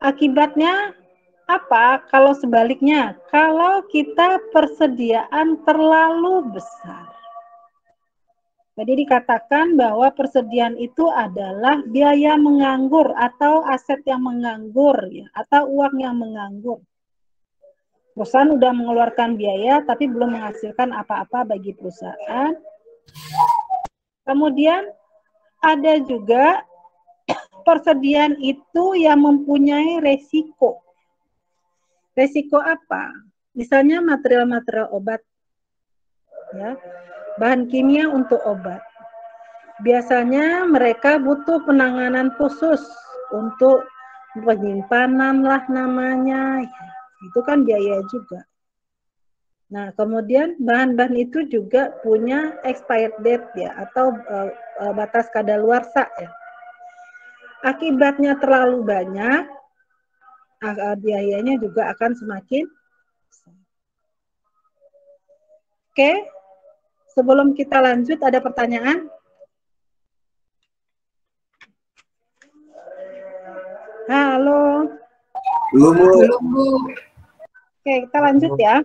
Akibatnya apa? Kalau sebaliknya, kalau kita persediaan terlalu besar. Jadi dikatakan bahwa persediaan itu adalah biaya menganggur atau aset yang menganggur ya, atau uang yang menganggur. Perusahaan sudah mengeluarkan biaya tapi belum menghasilkan apa-apa bagi perusahaan. Kemudian ada juga persediaan itu yang mempunyai resiko. Resiko apa? Misalnya material-material obat, ya, bahan kimia untuk obat. Biasanya mereka butuh penanganan khusus untuk penyimpanan lah namanya, ya. Itu kan biaya juga. Nah, kemudian bahan-bahan itu juga punya expired date ya, atau batas kadaluarsa ya. Akibatnya terlalu banyak, biayanya juga akan semakin besar. Oke, sebelum kita lanjut ada pertanyaan? Halo. Belum, Bu. Belum, Bu. Oke, kita lanjut ya.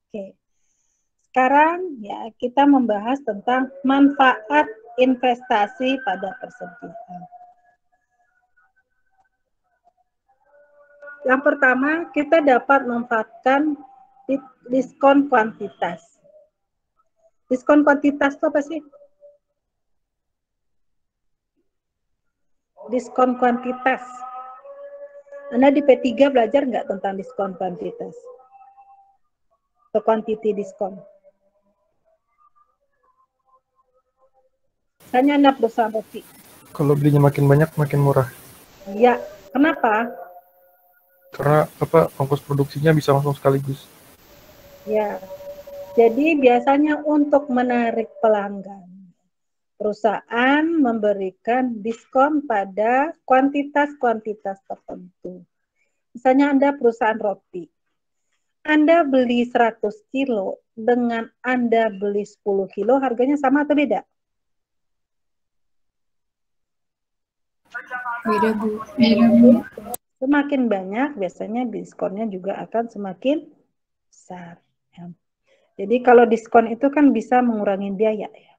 Oke. sekarang ya kita membahas tentang manfaat investasi pada persediaan. Yang pertama, kita dapat memanfaatkan diskon kuantitas. Diskon kuantitas itu apa sih? Diskon kuantitas. Anda di P3 belajar nggak tentang diskon kuantitas? Atau quantity diskon? Hanya Anda perusahaan roti. Kalau belinya makin banyak, makin murah. Ya, kenapa? Karena ongkos produksinya bisa langsung sekaligus. Ya, jadi biasanya untuk menarik pelanggan, perusahaan memberikan diskon pada kuantitas-kuantitas tertentu. Misalnya Anda perusahaan roti, Anda beli 100 kilo dengan Anda beli 10 kilo, harganya sama atau beda? Beda, Bu. Beda, Bu. Semakin banyak, biasanya diskonnya juga akan semakin besar. Ya. Jadi kalau diskon itu kan bisa mengurangi biaya. Ya.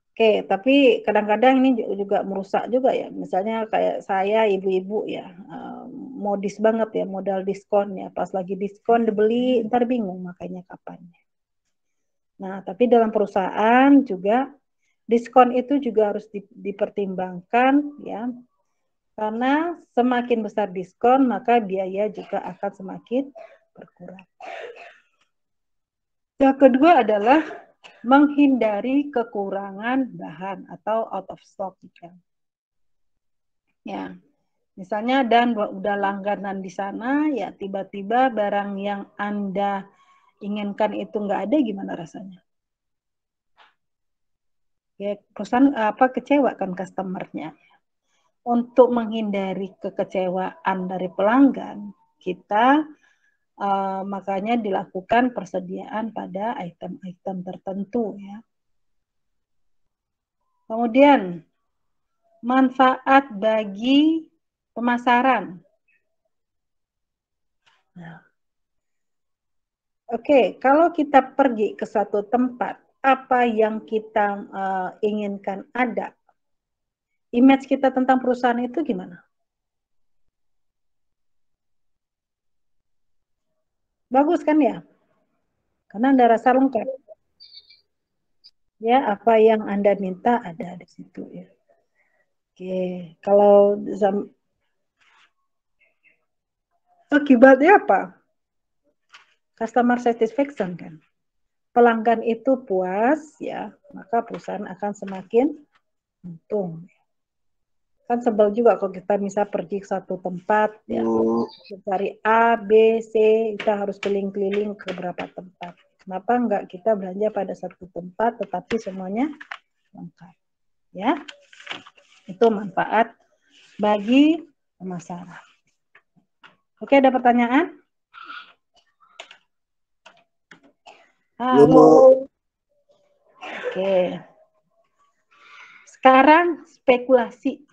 Oke, tapi kadang-kadang ini juga merusak juga ya. Misalnya kayak saya, ibu-ibu ya, modis banget ya, modal diskon ya. Pas lagi diskon dibeli, ntar bingung makanya kapan. Nah, tapi dalam perusahaan juga diskon itu juga harus dipertimbangkan ya. Karena semakin besar diskon, maka biaya juga akan semakin berkurang. Yang kedua adalah menghindari kekurangan bahan atau out of stock. Ya, misalnya dan udah langganan di sana, ya tiba-tiba barang yang Anda inginkan itu nggak ada, gimana rasanya? Ya, perusahaan kecewa kan customer-nya. Untuk menghindari kekecewaan dari pelanggan, kita makanya dilakukan persediaan pada item-item tertentu ya. Kemudian manfaat bagi pemasaran. Nah, oke, kalau kita pergi ke suatu tempat, apa yang kita inginkan ada? Image kita tentang perusahaan itu gimana? Bagus kan ya? Karena Anda rasa lengkap. Ya, apa yang Anda minta ada di situ ya. Oke, kalau akibatnya apa? Customer satisfaction kan. Pelanggan itu puas ya, maka perusahaan akan semakin untung. Kan sebel juga kalau kita bisa pergi ke satu tempat ya, cari A, B, C, kita harus keliling-keliling ke beberapa tempat. Kenapa enggak kita belanja pada satu tempat tetapi semuanya lengkap? Ya. Itu manfaat bagi pemasaran. Oke, ada pertanyaan? Halo. Oke. Sekarang spekulasi.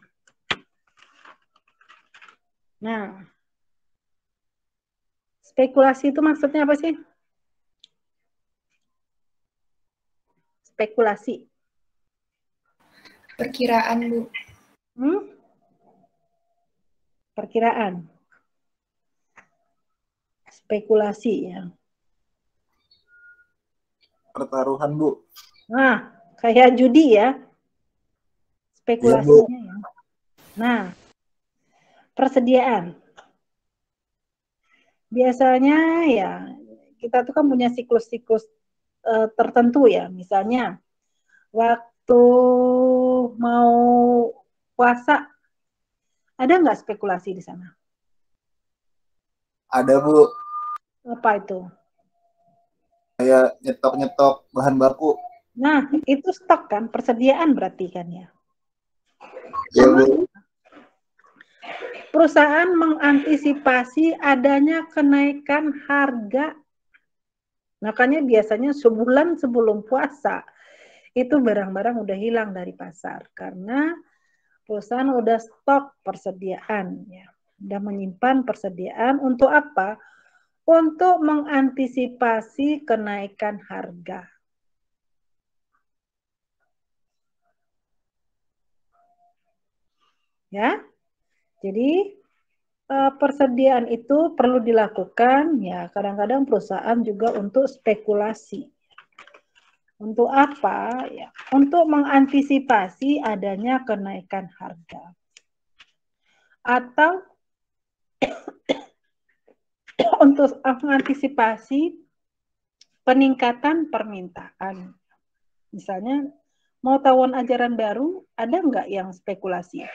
Nah, spekulasi itu maksudnya apa sih? Spekulasi. Perkiraan, Bu. Perkiraan. Spekulasi ya. Pertaruhan, Bu. Nah, kayak judi ya. Spekulasinya ya. Nah, persediaan. Biasanya ya, kita tuh kan punya siklus-siklus tertentu ya. Misalnya, waktu mau puasa, ada nggak spekulasi di sana? Ada, Bu. Apa itu? Kayak nyetok-nyetok bahan baku. Nah, itu stok kan, persediaan berarti kan ya. Ya, Bu. Perusahaan mengantisipasi adanya kenaikan harga. Makanya biasanya sebulan sebelum puasa, itu barang-barang udah hilang dari pasar. Karena perusahaan udah stok persediaan. Ya. Udah menyimpan persediaan untuk apa? untuk mengantisipasi kenaikan harga. Ya, jadi persediaan itu perlu dilakukan ya, kadang-kadang perusahaan juga untuk spekulasi. Untuk apa? Ya, untuk mengantisipasi adanya kenaikan harga. Atau untuk mengantisipasi peningkatan permintaan. Misalnya, mau tahun ajaran baru, ada nggak yang spekulasi?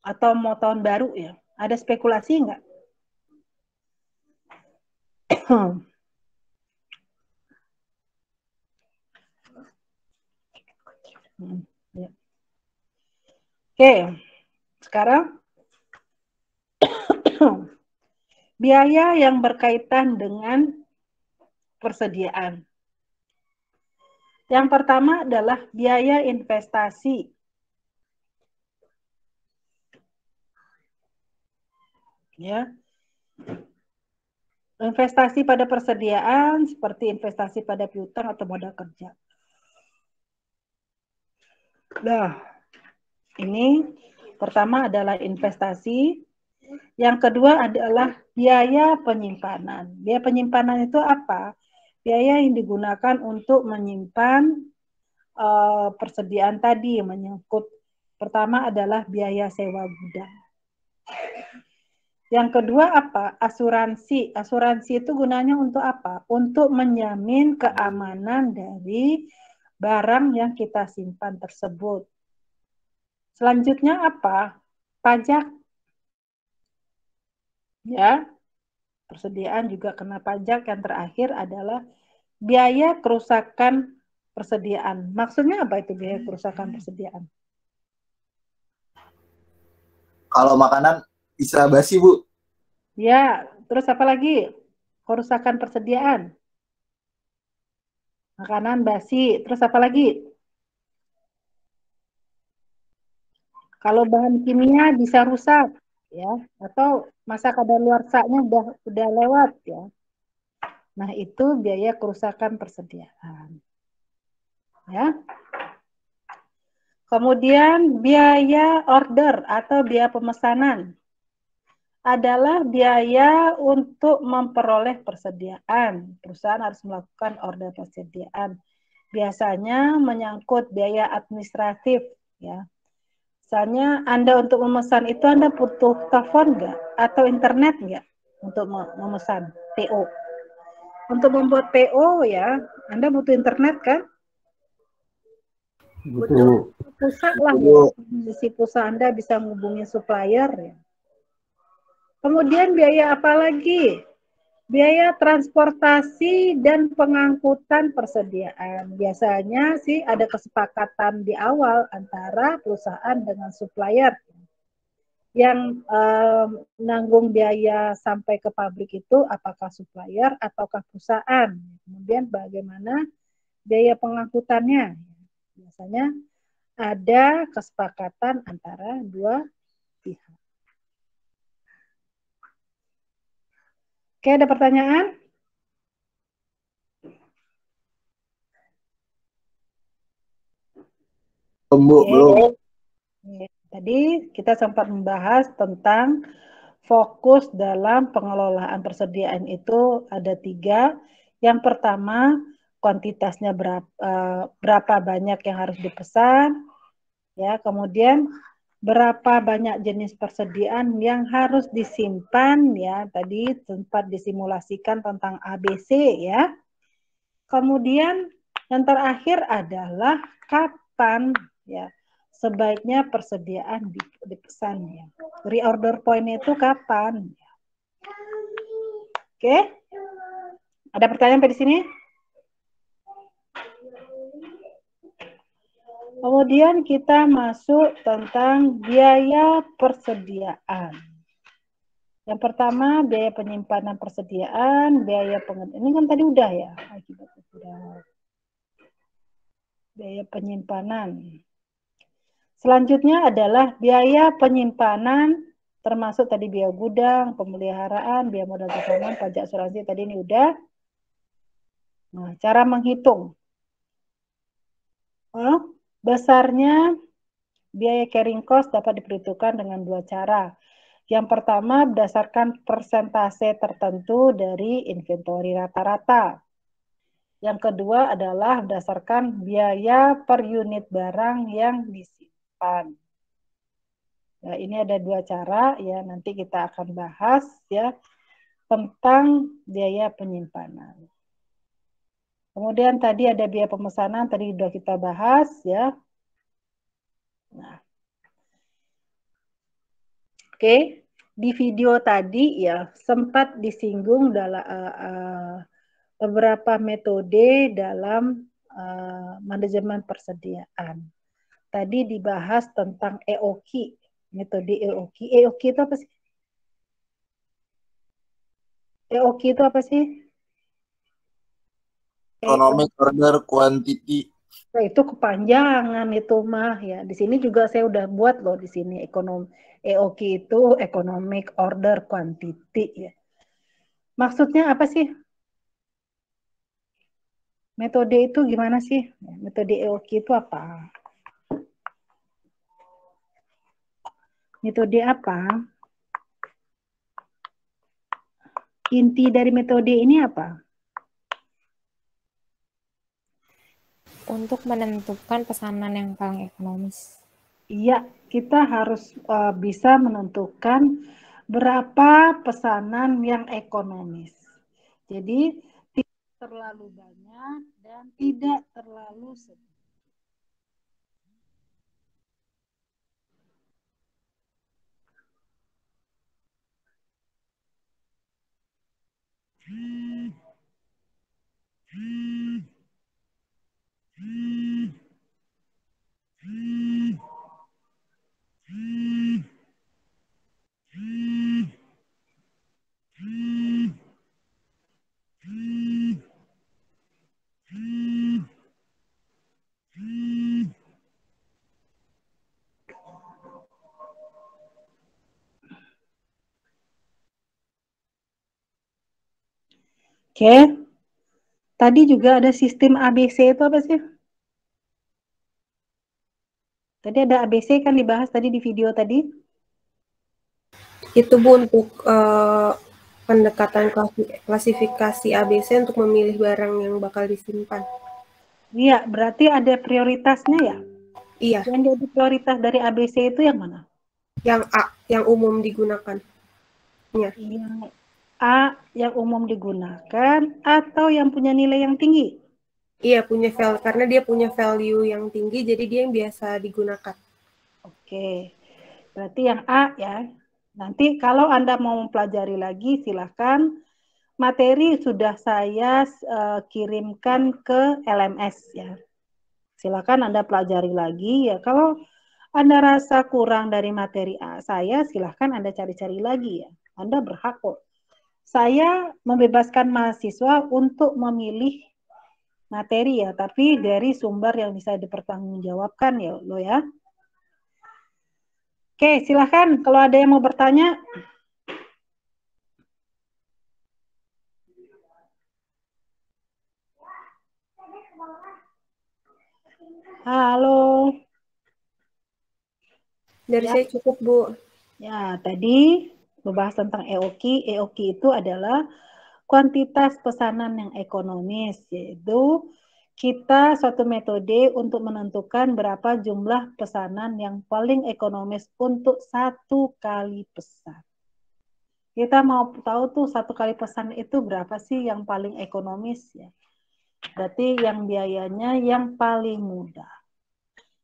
Atau mau tahun baru ya, ada spekulasi nggak? Ya. Oke, sekarang biaya yang berkaitan dengan persediaan. Yang pertama adalah biaya investasi. Ya. Investasi pada persediaan seperti investasi pada piutang atau modal kerja. Nah, ini pertama adalah investasi. Yang kedua adalah biaya penyimpanan. Biaya penyimpanan itu apa? Biaya yang digunakan untuk menyimpan persediaan tadi, menyangkut pertama adalah biaya sewa gudang. Yang kedua apa? Asuransi. Asuransi itu gunanya untuk apa? Untuk menjamin keamanan dari barang yang kita simpan tersebut. Selanjutnya apa? Pajak. Ya, persediaan juga kena pajak. Yang terakhir adalah biaya kerusakan persediaan. Maksudnya apa itu biaya kerusakan persediaan? Kalau makanan bisa basi, Bu. Ya, terus apa lagi? Kerusakan persediaan. Makanan basi. Terus apa lagi? Kalau bahan kimia bisa rusak, ya, atau masa kadaluarsanya udah lewat, ya. Nah, itu biaya kerusakan persediaan. Ya. Kemudian biaya order atau biaya pemesanan adalah biaya untuk memperoleh persediaan. Perusahaan harus melakukan order persediaan. Biasanya menyangkut biaya administratif, ya. Misalnya Anda untuk memesan itu Anda butuh telepon nggak? Atau internet nggak? Untuk memesan PO. Untuk membuat PO ya, Anda butuh internet kan? Butuh pulsa lah ya. Di pulsa Anda bisa menghubungi supplier ya. Kemudian biaya apa lagi? Biaya transportasi dan pengangkutan persediaan. Biasanya sih ada kesepakatan di awal antara perusahaan dengan supplier. Yang menanggung biaya sampai ke pabrik itu apakah supplier ataukah perusahaan. Kemudian bagaimana biaya pengangkutannya. Biasanya ada kesepakatan antara dua pihak. Oke, ada pertanyaan? Belum. Tadi kita sempat membahas tentang fokus dalam pengelolaan persediaan itu ada 3. Yang pertama, kuantitasnya berapa banyak yang harus dipesan, ya. Kemudian berapa banyak jenis persediaan yang harus disimpan, ya. Tadi sempat disimulasikan tentang ABC, ya. Kemudian yang terakhir adalah kapan, ya, sebaiknya persediaan dipesan, ya. Reorder point itu kapan? Oke, ada pertanyaan sampai di sini? Kemudian kita masuk tentang biaya persediaan. Yang pertama biaya penyimpanan persediaan, biaya ini kan tadi udah ya, biaya penyimpanan. Selanjutnya adalah biaya penyimpanan, termasuk tadi biaya gudang, pemeliharaan, biaya modal tanaman, pajak asuransi tadi ini udah. Nah, cara menghitung. Besarnya biaya carrying cost dapat diperhitungkan dengan dua cara. Yang pertama berdasarkan persentase tertentu dari inventory rata-rata. Yang kedua adalah berdasarkan biaya per unit barang yang disimpan. Ya, ini ada dua cara ya, nanti kita akan bahas ya tentang biaya penyimpanan. Kemudian tadi ada biaya pemesanan, tadi sudah kita bahas ya. Nah, oke, di video tadi ya sempat disinggung dalam beberapa metode dalam manajemen persediaan. Tadi dibahas tentang EOQ, metode EOQ. EOQ itu apa sih? EOQ itu apa sih? Economic order quantity. Nah, itu kepanjangan itu mah ya. Di sini juga saya udah buat loh di sini EOQ itu economic order quantity ya. Maksudnya apa sih? Metode itu gimana sih? Metode EOQ itu apa? Metode apa? Inti dari metode ini apa? Untuk menentukan pesanan yang paling ekonomis. Iya, kita harus bisa menentukan berapa pesanan yang ekonomis. Jadi tidak terlalu banyak dan tidak terlalu sedikit. Oke, tadi juga ada sistem ABC itu apa sih? Tadi ada ABC kan dibahas tadi di video tadi? Itu Bu untuk pendekatan klasifikasi ABC untuk memilih barang yang bakal disimpan. Iya, berarti ada prioritasnya ya? Iya. Yang jadi prioritas dari ABC itu yang mana? Yang A, yang umum digunakan. Ya. Yang A yang umum digunakan atau yang punya nilai yang tinggi? Iya, punya value karena dia punya value yang tinggi, jadi dia yang biasa digunakan. Oke, berarti yang A ya. Nanti kalau Anda mau mempelajari lagi, silakan. Materi sudah saya kirimkan ke LMS ya. Silakan Anda pelajari lagi ya. Kalau Anda rasa kurang dari materi A saya, silakan Anda cari-cari lagi ya. Anda berhak kok. Saya membebaskan mahasiswa untuk memilih materi ya, tapi dari sumber yang bisa dipertanggungjawabkan ya, lo ya. Oke, silahkan kalau ada yang mau bertanya. Halo. Dari saya cukup, Bu. Ya, tadi membahas tentang EOQ. EOQ itu adalah kuantitas pesanan yang ekonomis, yaitu kita suatu metode untuk menentukan berapa jumlah pesanan yang paling ekonomis untuk satu kali pesan. Kita mau tahu tuh satu kali pesan itu berapa sih yang paling ekonomis ya. Berarti yang biayanya yang paling mudah.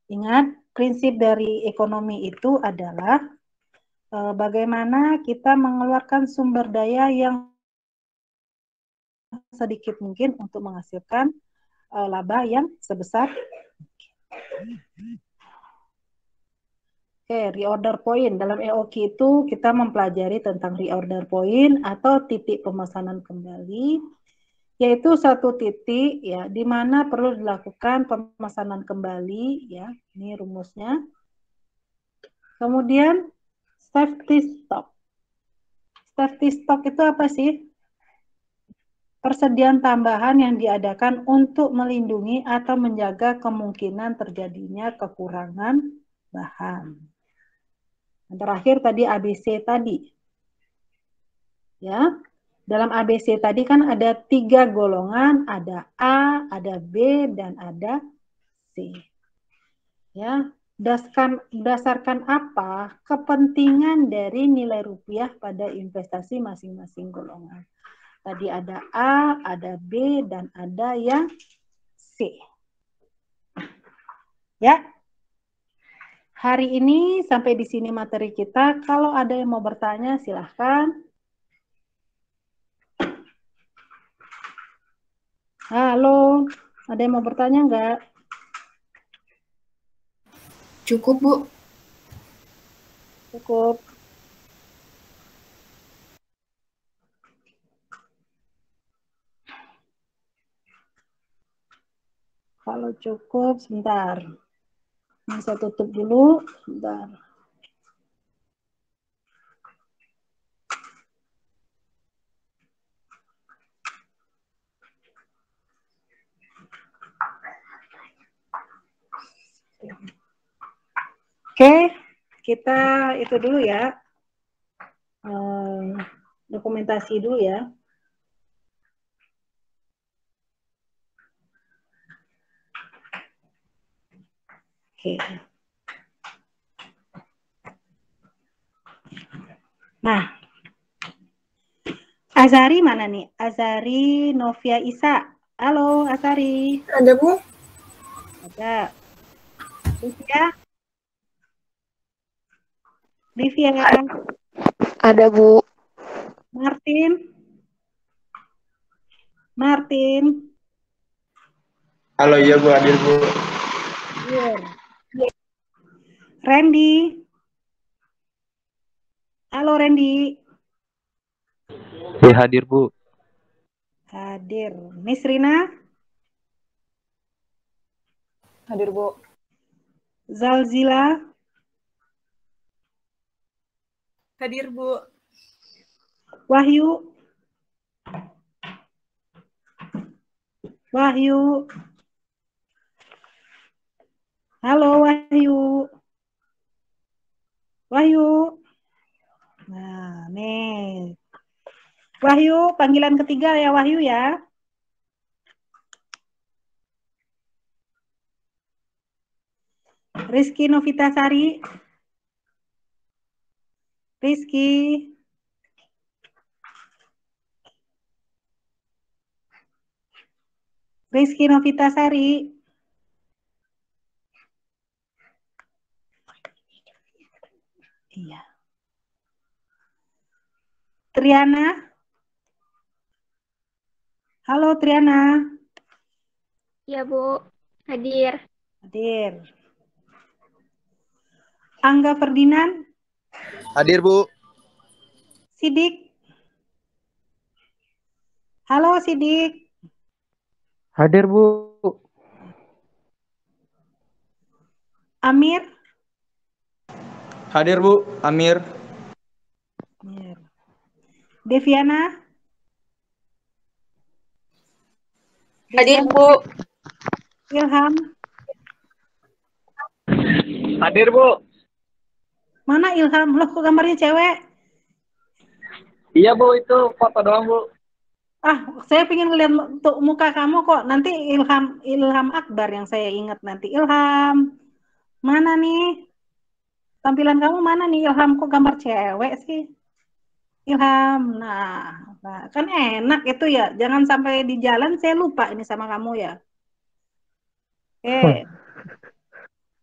Ingat, prinsip dari ekonomi itu adalah bagaimana kita mengeluarkan sumber daya yang sedikit mungkin untuk menghasilkan laba yang sebesar. Oke, reorder point. Dalam EOQ itu kita mempelajari tentang reorder point atau titik pemesanan kembali, yaitu satu titik ya di mana perlu dilakukan pemesanan kembali ya. Ini rumusnya. Kemudian safety stock. Safety stock itu apa sih? Persediaan tambahan yang diadakan untuk melindungi atau menjaga kemungkinan terjadinya kekurangan bahan. Yang terakhir tadi ABC tadi. Ya, dalam ABC tadi kan ada 3 golongan, ada A, ada B, dan ada C. Ya, berdasarkan apa kepentingan dari nilai rupiah pada investasi masing-masing golongan. Tadi ada A, ada B, dan ada yang C. Ya. Hari ini sampai di sini materi kita. Kalau ada yang mau bertanya, silahkan. Halo, ada yang mau bertanya enggak? Cukup, Bu. Cukup. Kalau cukup, sebentar. Ini saya tutup dulu, sebentar. Oke, kita itu dulu ya. Dokumentasi dulu ya. Oke. Nah, Azari mana nih? Azari Novia Isa. Halo, Azari. Ada, Bu? Ada. Livia? Livia. Ada, Bu. Martin? Martin? Halo, iya Bu, hadir Bu. Hadir. Randy? Halo, Randy. Ya, hadir Bu. Hadir. Miss Rina? Hadir, Bu. Zalzila? Hadir, Bu. Wahyu? Wahyu? Halo, Wahyu. Wahyu. Nah, nih. Wahyu, panggilan ketiga ya, Wahyu ya. Rizky Novitasari. Rizky. Rizky Novitasari. Iya. Triana. Halo Triana. Ya Bu, hadir. Hadir. Angga Ferdinand. Hadir Bu. Sidik. Halo Sidik. Hadir Bu. Amir. Hadir Bu, Amir. Deviana. Hadir Bu. Ilham. Hadir Bu. Mana Ilham? Loh, kok gambarnya cewek? Iya Bu, itu foto doang Bu. Ah, saya pengen ngeliat muka kamu kok. Nanti Ilham Akbar yang saya ingat nanti. Ilham, mana nih? Tampilan kamu mana nih Ilham? Kok gambar cewek sih? Ilham, nah kan enak itu ya. Jangan sampai di jalan saya lupa ini sama kamu ya. Oke.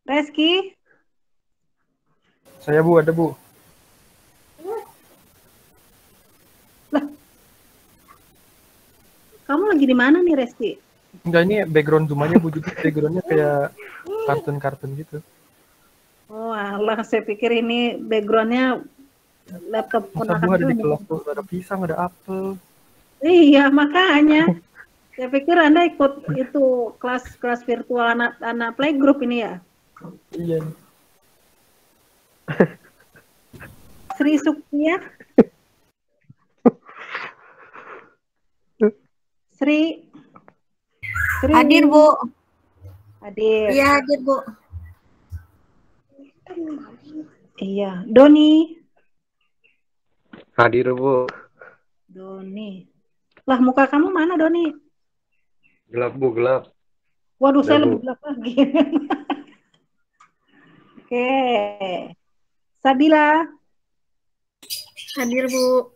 Reski? Saya Bu, ada Bu. Lah, kamu lagi di mana nih Reski? Enggak, ini background Zoom-nya Bu, jadi backgroundnya kayak kartun-kartun gitu. Oh alah, saya pikir ini backgroundnya laptop Masa Bu ada di kelas tuh, ada pisang, ada apel. Iya, makanya. Saya pikir Anda ikut itu kelas virtual anak playgroup ini ya? Iya. Sri Suktia. Sri. Hadir, Bu. Hadir. Iya, hadir, Bu. Iya. Doni. Hadir, Bu. Doni. Lah, muka kamu mana, Doni? Gelap, Bu, gelap. Waduh, saya Bu. lebih gelap lagi. Oke. Sabila. Hadir, Bu.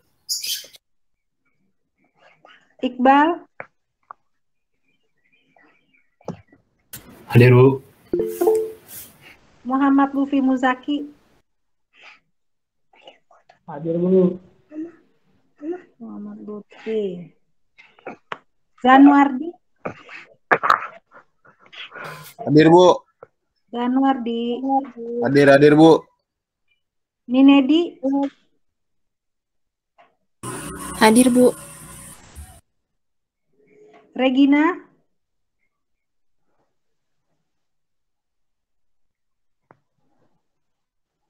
Iqbal. Hadir, Bu. Muhammad Lufi Muzaki. Hadir, Bu. Muhammad Lufi. Zanuardi. Hadir, Bu. Zanuardi. Hadir, Bu. Ninedi. Hadir, Bu. Regina.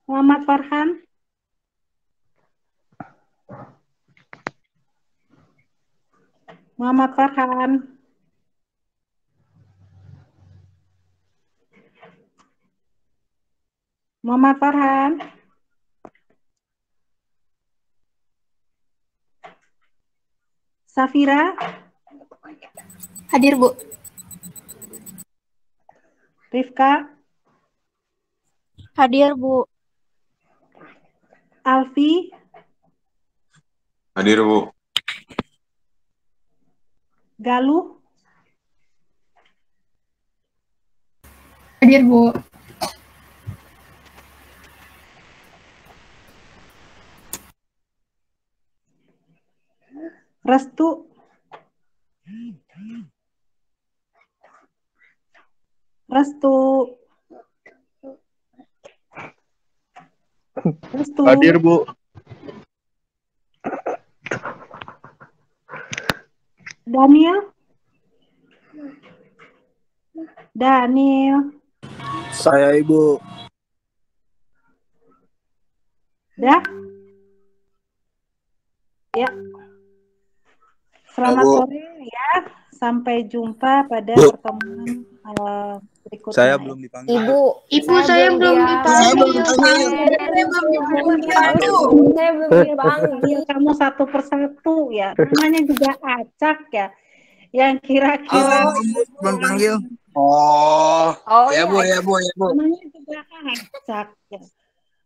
Muhammad Farhan. Muhammad Farhan. Muhammad Farhan. Safira. Hadir, Bu. Rifka. Hadir, Bu. Alfi. Hadir, Bu. Galuh. Hadir, Bu. Restu. Restu. Restu. Hadir, Bu. Daniel. Daniel. Saya, Ibu. Dah? Ya. Selamat sore ya. Sampai jumpa pada pertemuan berikutnya. Saya belum dipanggil. Ibu, saya belum dipanggil. Saya belum dipanggil. Kamu satu persatu ya. Namanya juga acak ya. Yang kira-kira Belum panggil. ya Bu. namanya juga acak ya.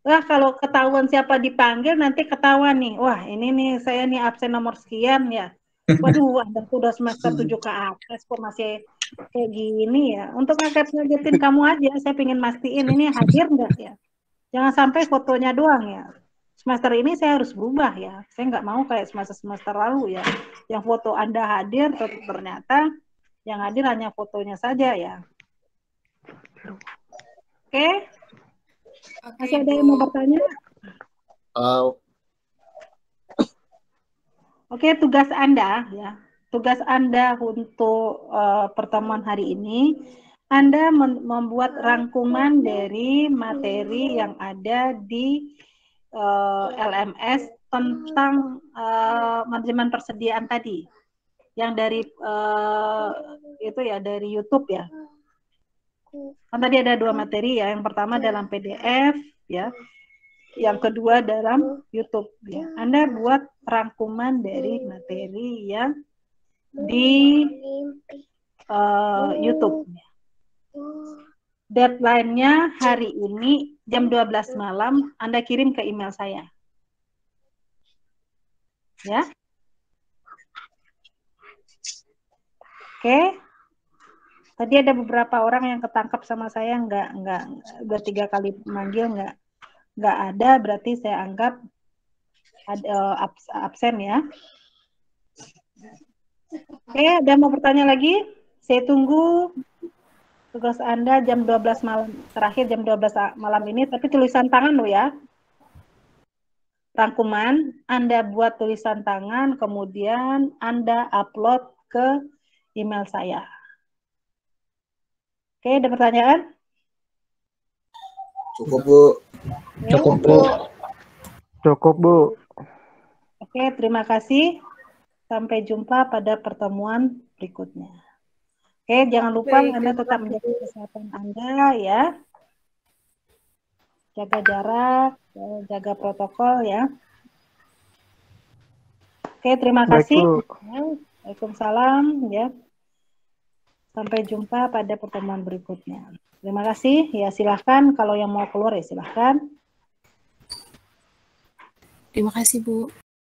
Wah, kalau ketahuan siapa dipanggil nanti ketahuan nih. Wah, ini nih saya nih absen nomor sekian ya. Waduh, Anda sudah semester 7 ke atas kok masih kayak gini ya. Untuk ngagetin kamu aja, saya pengen mastiin ini hadir enggak ya. Jangan sampai fotonya doang ya. Semester ini saya harus berubah ya. Saya nggak mau kayak semester lalu ya. Yang foto Anda hadir, ternyata yang hadir hanya fotonya saja ya. Oke? Masih ada yang mau bertanya? Oke, tugas Anda ya. Tugas Anda untuk pertemuan hari ini, Anda membuat rangkuman dari materi yang ada di LMS tentang manajemen persediaan tadi. Yang dari itu ya, dari YouTube ya. Kan tadi ada 2 materi ya. Yang pertama dalam PDF ya. Yang kedua dalam YouTube ya. Anda buat rangkuman dari materi yang di YouTube. Deadline-nya hari ini jam 12 malam Anda kirim ke email saya. Ya. Oke. Tadi ada beberapa orang yang ketangkap sama saya nggak udah 3 kali manggil nggak ada, berarti saya anggap ada absen ya. Oke, ada mau bertanya lagi? Saya tunggu tugas Anda jam 12 malam, terakhir jam 12 malam ini, tapi tulisan tangan loh ya. Rangkuman, Anda buat tulisan tangan, kemudian Anda upload ke email saya. Oke, ada pertanyaan? Cukup, Bu. Cukup, Bu. Cukup, Bu. Oke, terima kasih. Sampai jumpa pada pertemuan berikutnya. Oke, jangan lupa Baik, Anda terima tetap kasih, menjaga Bu. kesehatan Anda ya. Jaga jarak, jaga protokol ya. Oke, terima Baik, kasih. Bu. Waalaikumsalam ya. Sampai jumpa pada pertemuan berikutnya. Terima kasih. Ya, silahkan kalau yang mau keluar ya silahkan. Terima kasih, Bu.